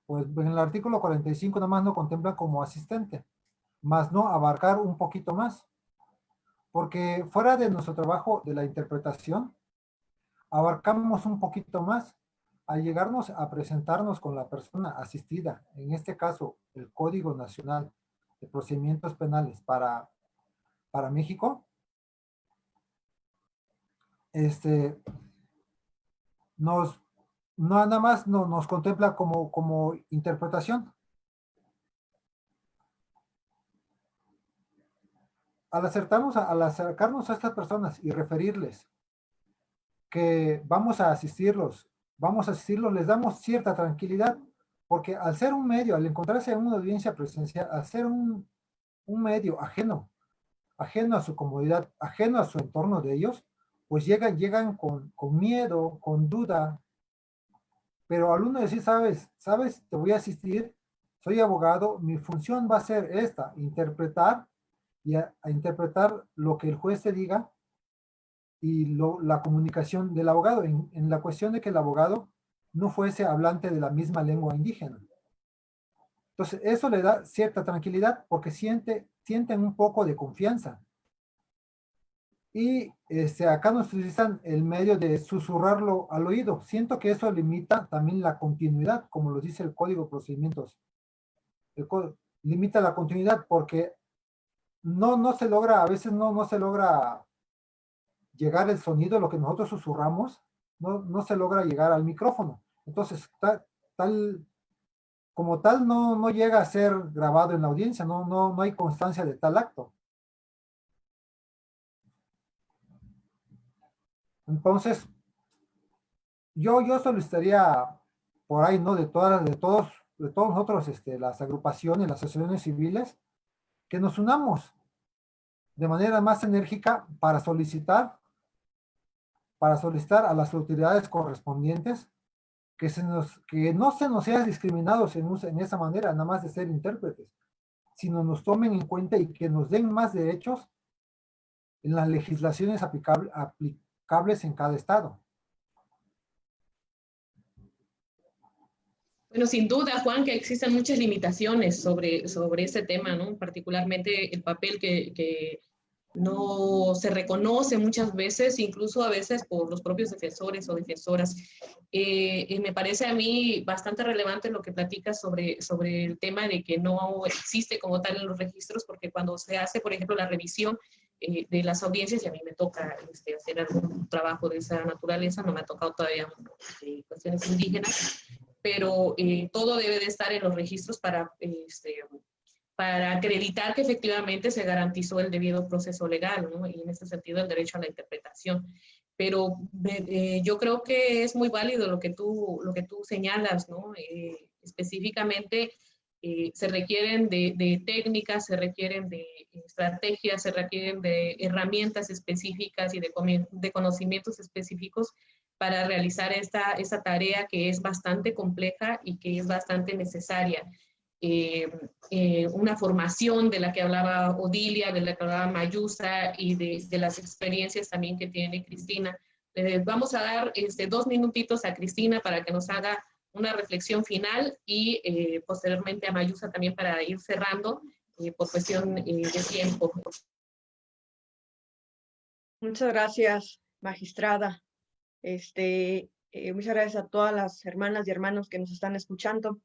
pues en el artículo 45 nomás no contempla como asistente, más no abarcar un poquito más, porque fuera de nuestro trabajo de la interpretación, abarcamos un poquito más al llegarnos a presentarnos con la persona asistida, en este caso el Código Nacional de Procedimientos Penales para México. Nada más nos contempla como interpretación. Al acercarnos a estas personas y referirles que vamos a asistirlos, les damos cierta tranquilidad, porque al ser un medio, al encontrarse en una audiencia presencial, al ser un medio ajeno a su comodidad, ajeno a su entorno de ellos, pues llegan con miedo, con duda, pero al uno decir, sabes, te voy a asistir, soy abogado, mi función va a ser esta, interpretar y a interpretar lo que el juez te diga y la comunicación del abogado, en la cuestión de que el abogado no fuese hablante de la misma lengua indígena. Entonces, eso le da cierta tranquilidad porque sienten un poco de confianza. Y acá nos utilizan el medio de susurrarlo al oído. Siento que eso limita también la continuidad, como lo dice el Código de Procedimientos. Limita la continuidad porque no se logra, a veces no se logra llegar el sonido, lo que nosotros susurramos, no se logra llegar al micrófono. Entonces, como tal, no llega a ser grabado en la audiencia, no hay constancia de tal acto. Entonces, yo solicitaría por ahí, ¿no? De todos nosotros, las agrupaciones, las asociaciones civiles, que nos unamos de manera más enérgica para solicitar a las autoridades correspondientes que no se nos sea discriminados en esa manera, nada más de ser intérpretes, sino nos tomen en cuenta y que nos den más derechos en las legislaciones aplicables en cada estado. Bueno, sin duda, Juan, que existen muchas limitaciones sobre este tema, ¿no? Particularmente el papel que no se reconoce muchas veces, incluso a veces por los propios defensores o defensoras. Y me parece a mí bastante relevante lo que platicas sobre el tema de que no existe como tal en los registros, porque cuando se hace, por ejemplo, la revisión de las audiencias, y a mí me toca hacer algún trabajo de esa naturaleza, no me ha tocado todavía cuestiones indígenas, pero todo debe de estar en los registros para acreditar que efectivamente se garantizó el debido proceso legal, ¿no? Y en ese sentido el derecho a la interpretación. Pero yo creo que es muy válido lo que tú señalas, ¿no? Específicamente se requieren de técnicas, se requieren de estrategias, se requieren de herramientas específicas y de conocimientos específicos para realizar esta tarea que es bastante compleja y que es bastante necesaria. Una formación de la que hablaba Odilia, de la que hablaba Mayusa y de las experiencias también que tiene Cristina. Vamos a dar 2 minutitos a Cristina para que nos haga una reflexión final y posteriormente a Mayusa también para ir cerrando por cuestión de tiempo. Muchas gracias, magistrada. Muchas gracias a todas las hermanas y hermanos que nos están escuchando.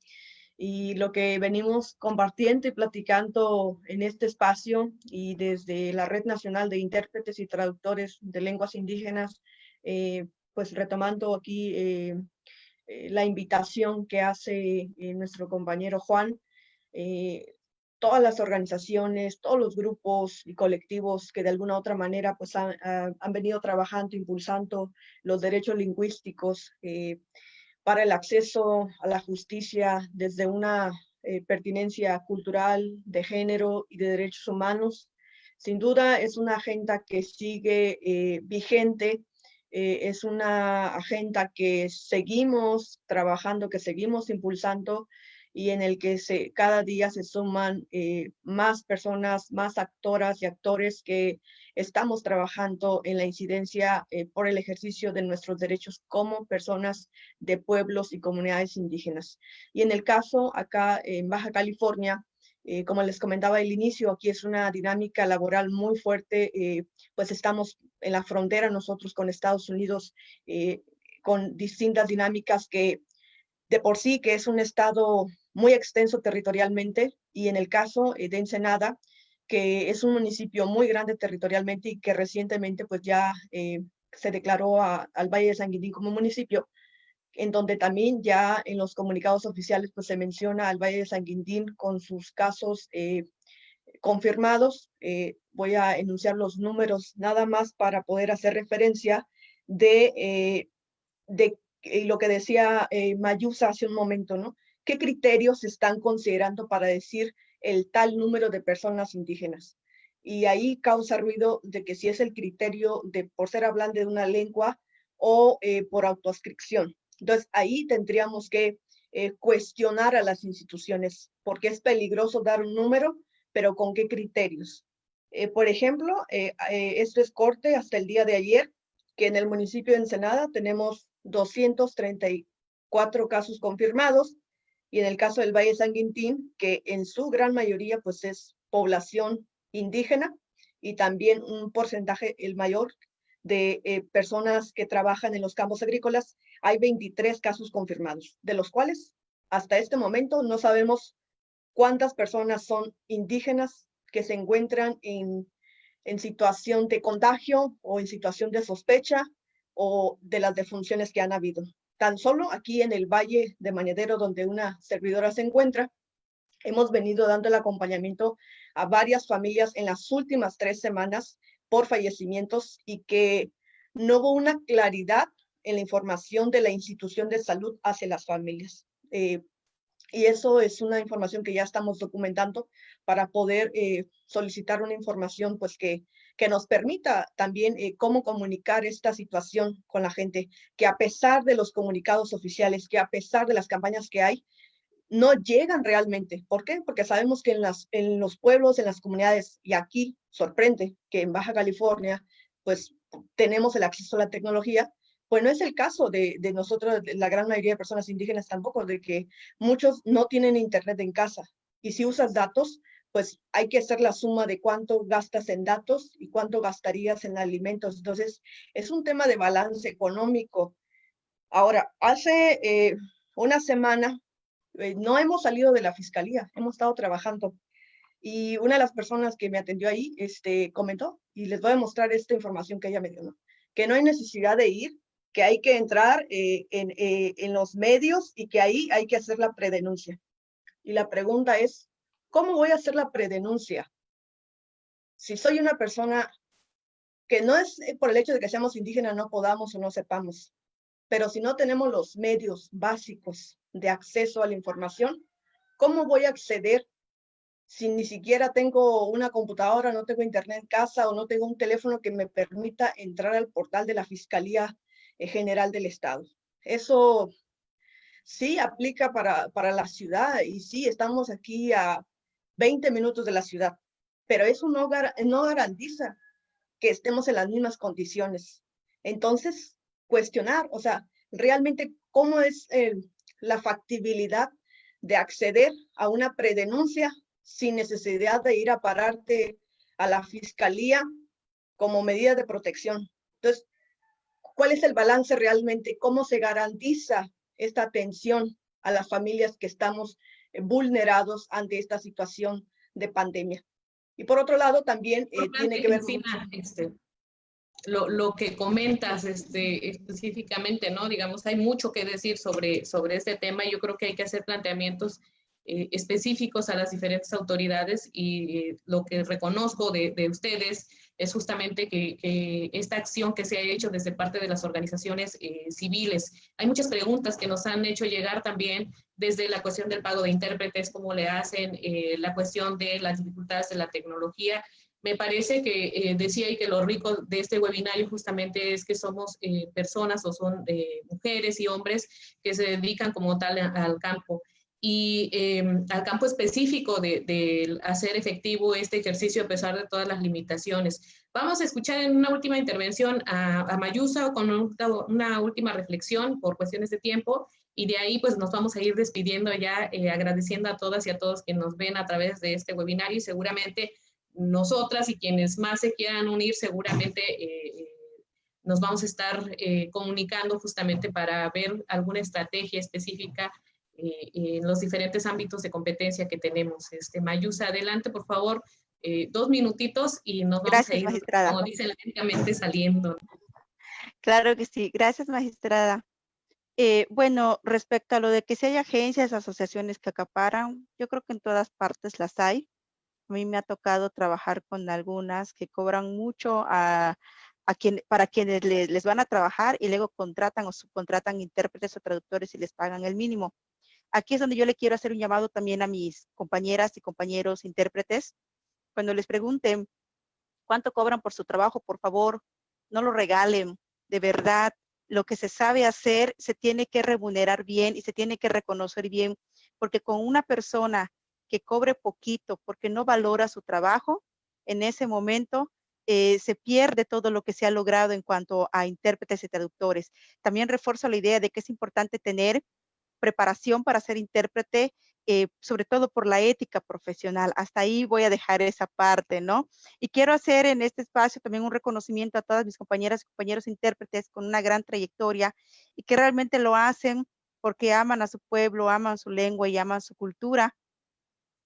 Y lo que venimos compartiendo y platicando en este espacio y desde la Red Nacional de Intérpretes y Traductores de Lenguas Indígenas, pues retomando aquí la invitación que hace nuestro compañero Juan, todas las organizaciones, todos los grupos y colectivos que de alguna u otra manera pues han venido trabajando, impulsando los derechos lingüísticos para el acceso a la justicia desde una pertinencia cultural, de género y de derechos humanos. Sin duda es una agenda que sigue vigente, es una agenda que seguimos trabajando, que seguimos impulsando y en el que cada día se suman más personas, más actoras y actores que estamos trabajando en la incidencia por el ejercicio de nuestros derechos como personas de pueblos y comunidades indígenas. Y en el caso acá en Baja California, como les comentaba al inicio, aquí es una dinámica laboral muy fuerte, pues estamos en la frontera nosotros con Estados Unidos, con distintas dinámicas que de por sí que es un estado muy extenso territorialmente, y en el caso de Ensenada, que es un municipio muy grande territorialmente y que recientemente pues ya se declaró al Valle de San Quintín como municipio, en donde también ya en los comunicados oficiales pues se menciona al Valle de San Quintín con sus casos confirmados. Voy a enunciar los números nada más para poder hacer referencia de lo que decía Mayusa hace un momento, ¿no? ¿Qué criterios se están considerando para decir el tal número de personas indígenas? Y ahí causa ruido de que si es el criterio de por ser hablante de una lengua o por autoascripción. Entonces ahí tendríamos que cuestionar a las instituciones, porque es peligroso dar un número, pero ¿con qué criterios? Por ejemplo, esto es corte hasta el día de ayer, que en el municipio de Ensenada tenemos 234 casos confirmados, y en el caso del Valle de San Quintín, que en su gran mayoría pues es población indígena y también un porcentaje el mayor de personas que trabajan en los campos agrícolas, hay 23 casos confirmados, de los cuales hasta este momento no sabemos cuántas personas son indígenas que se encuentran en situación de contagio o en situación de sospecha o de las defunciones que han habido. Tan solo aquí en el Valle de Mañadero, donde una servidora se encuentra, hemos venido dando el acompañamiento a varias familias en las últimas 3 semanas por fallecimientos y que no hubo una claridad en la información de la institución de salud hacia las familias. Y eso es una información que ya estamos documentando para poder solicitar una información pues que nos permita también cómo comunicar esta situación con la gente, que a pesar de los comunicados oficiales, que a pesar de las campañas que hay, no llegan realmente. ¿Por qué? Porque sabemos que en los pueblos, en las comunidades, y aquí sorprende que en Baja California pues tenemos el acceso a la tecnología, pues no es el caso de nosotros, de la gran mayoría de personas indígenas tampoco, de que muchos no tienen internet en casa. Y si usas datos, pues hay que hacer la suma de cuánto gastas en datos y cuánto gastarías en alimentos. Entonces, es un tema de balance económico. Ahora, hace una semana no hemos salido de la fiscalía, hemos estado trabajando. Y una de las personas que me atendió ahí comentó, y les voy a mostrar esta información que ella me dio, ¿no? Que no hay necesidad de ir, que hay que entrar en los medios y que ahí hay que hacer la predenuncia. Y la pregunta es, ¿cómo voy a hacer la predenuncia? Si soy una persona que no es por el hecho de que seamos indígenas, no podamos o no sepamos, pero si no tenemos los medios básicos de acceso a la información, ¿cómo voy a acceder si ni siquiera tengo una computadora, no tengo internet en casa o no tengo un teléfono que me permita entrar al portal de la Fiscalía General del Estado? Eso sí aplica para la ciudad y sí, estamos aquí a 20 minutos de la ciudad, pero eso no garantiza que estemos en las mismas condiciones. Entonces, cuestionar, o sea, realmente cómo es la factibilidad de acceder a una predenuncia sin necesidad de ir a pararte a la fiscalía como medida de protección. Entonces, ¿cuál es el balance realmente? ¿Cómo se garantiza esta atención a las familias que estamos vulnerados ante esta situación de pandemia? Y por otro lado, también tiene que ver encima, lo que comentas específicamente, ¿no? Digamos, hay mucho que decir sobre este tema y yo creo que hay que hacer planteamientos específicos a las diferentes autoridades y lo que reconozco de ustedes es justamente que esta acción que se ha hecho desde parte de las organizaciones civiles. Hay muchas preguntas que nos han hecho llegar también desde la cuestión del pago de intérpretes, cómo le hacen, la cuestión de las dificultades de la tecnología. Me parece que decía y que lo rico de este webinario justamente es que somos personas o son mujeres y hombres que se dedican como tal al campo y al campo específico de hacer efectivo este ejercicio a pesar de todas las limitaciones. Vamos a escuchar en una última intervención a Mayusa con una última reflexión por cuestiones de tiempo y de ahí pues nos vamos a ir despidiendo ya agradeciendo a todas y a todos que nos ven a través de este webinario y seguramente nosotras y quienes más se quieran unir seguramente nos vamos a estar comunicando justamente para ver alguna estrategia específica en los diferentes ámbitos de competencia que tenemos. Mayusa, adelante, por favor, 2 minutitos y nos vamos Gracias, a ir, magistrada. como dicen, lentamente saliendo. Claro que sí. Gracias, magistrada. Bueno, respecto a lo de que si hay agencias, asociaciones que acaparan, yo creo que en todas partes las hay. A mí me ha tocado trabajar con algunas que cobran mucho para quienes les van a trabajar y luego contratan o subcontratan intérpretes o traductores y les pagan el mínimo. Aquí es donde yo le quiero hacer un llamado también a mis compañeras y compañeros intérpretes. Cuando les pregunten cuánto cobran por su trabajo, por favor, no lo regalen. De verdad, lo que se sabe hacer se tiene que remunerar bien y se tiene que reconocer bien, porque con una persona que cobre poquito porque no valora su trabajo, en ese momento se pierde todo lo que se ha logrado en cuanto a intérpretes y traductores. También refuerzo la idea de que es importante tener preparación para ser intérprete, sobre todo por la ética profesional. Hasta ahí voy a dejar esa parte, ¿no? Y quiero hacer en este espacio también un reconocimiento a todas mis compañeras y compañeros intérpretes con una gran trayectoria y que realmente lo hacen porque aman a su pueblo, aman su lengua y aman su cultura.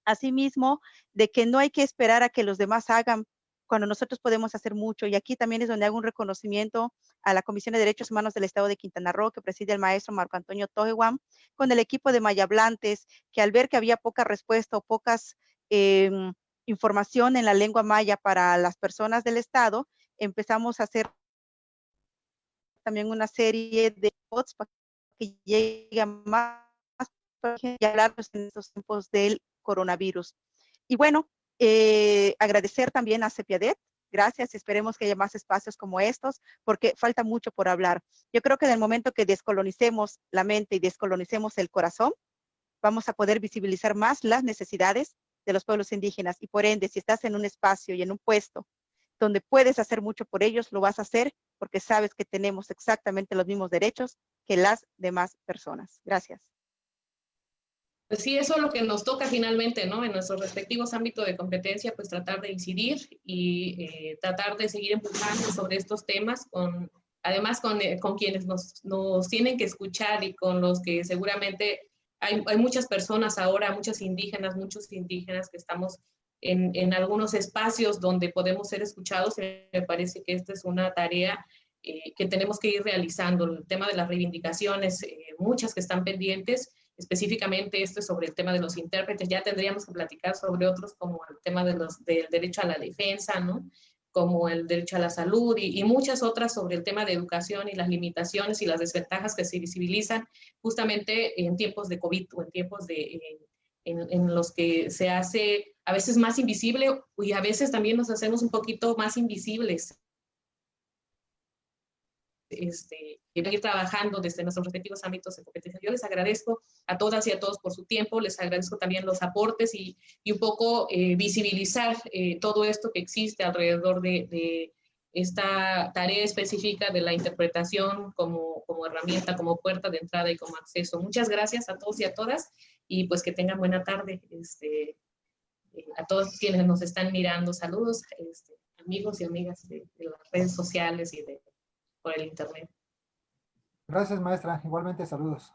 Asimismo, de que no hay que esperar a que los demás hagan cuando nosotros podemos hacer mucho. Y aquí también es donde hago un reconocimiento a la Comisión de Derechos Humanos del Estado de Quintana Roo, que preside el maestro Marco Antonio Tojeguam, con el equipo de mayablantes, que al ver que había poca respuesta o pocas información en la lengua maya para las personas del Estado, empezamos a hacer también una serie de bots para que lleguen más y hablarnos en estos tiempos del coronavirus. Y bueno, agradecer también a CEPIADET. Gracias, esperemos que haya más espacios como estos, porque falta mucho por hablar. Yo creo que en el momento que descolonicemos la mente y descolonicemos el corazón, vamos a poder visibilizar más las necesidades de los pueblos indígenas y por ende, si estás en un espacio y en un puesto donde puedes hacer mucho por ellos, lo vas a hacer porque sabes que tenemos exactamente los mismos derechos que las demás personas. Gracias. Pues sí, eso es lo que nos toca finalmente, ¿no? En nuestros respectivos ámbitos de competencia, pues tratar de incidir y tratar de seguir empujando sobre estos temas, además con quienes nos tienen que escuchar y con los que seguramente hay muchas personas ahora, muchos indígenas que estamos en algunos espacios donde podemos ser escuchados. Me parece que esta es una tarea que tenemos que ir realizando. El tema de las reivindicaciones, muchas que están pendientes, específicamente esto es sobre el tema de los intérpretes. Ya tendríamos que platicar sobre otros como el tema del derecho a la defensa, ¿no? Como el derecho a la salud y muchas otras sobre el tema de educación y las limitaciones y las desventajas que se visibilizan justamente en tiempos de COVID o en tiempos en los que se hace a veces más invisible y a veces también nos hacemos un poquito más invisibles. Ir trabajando desde nuestros respectivos ámbitos de competencia. Yo les agradezco a todas y a todos por su tiempo, les agradezco también los aportes y un poco visibilizar todo esto que existe alrededor de esta tarea específica de la interpretación como herramienta, como puerta de entrada y como acceso. Muchas gracias a todos y a todas, y pues que tengan buena tarde. A todos quienes nos están mirando, saludos, amigos y amigas de las redes sociales y por el internet. Gracias, maestra. Igualmente, saludos.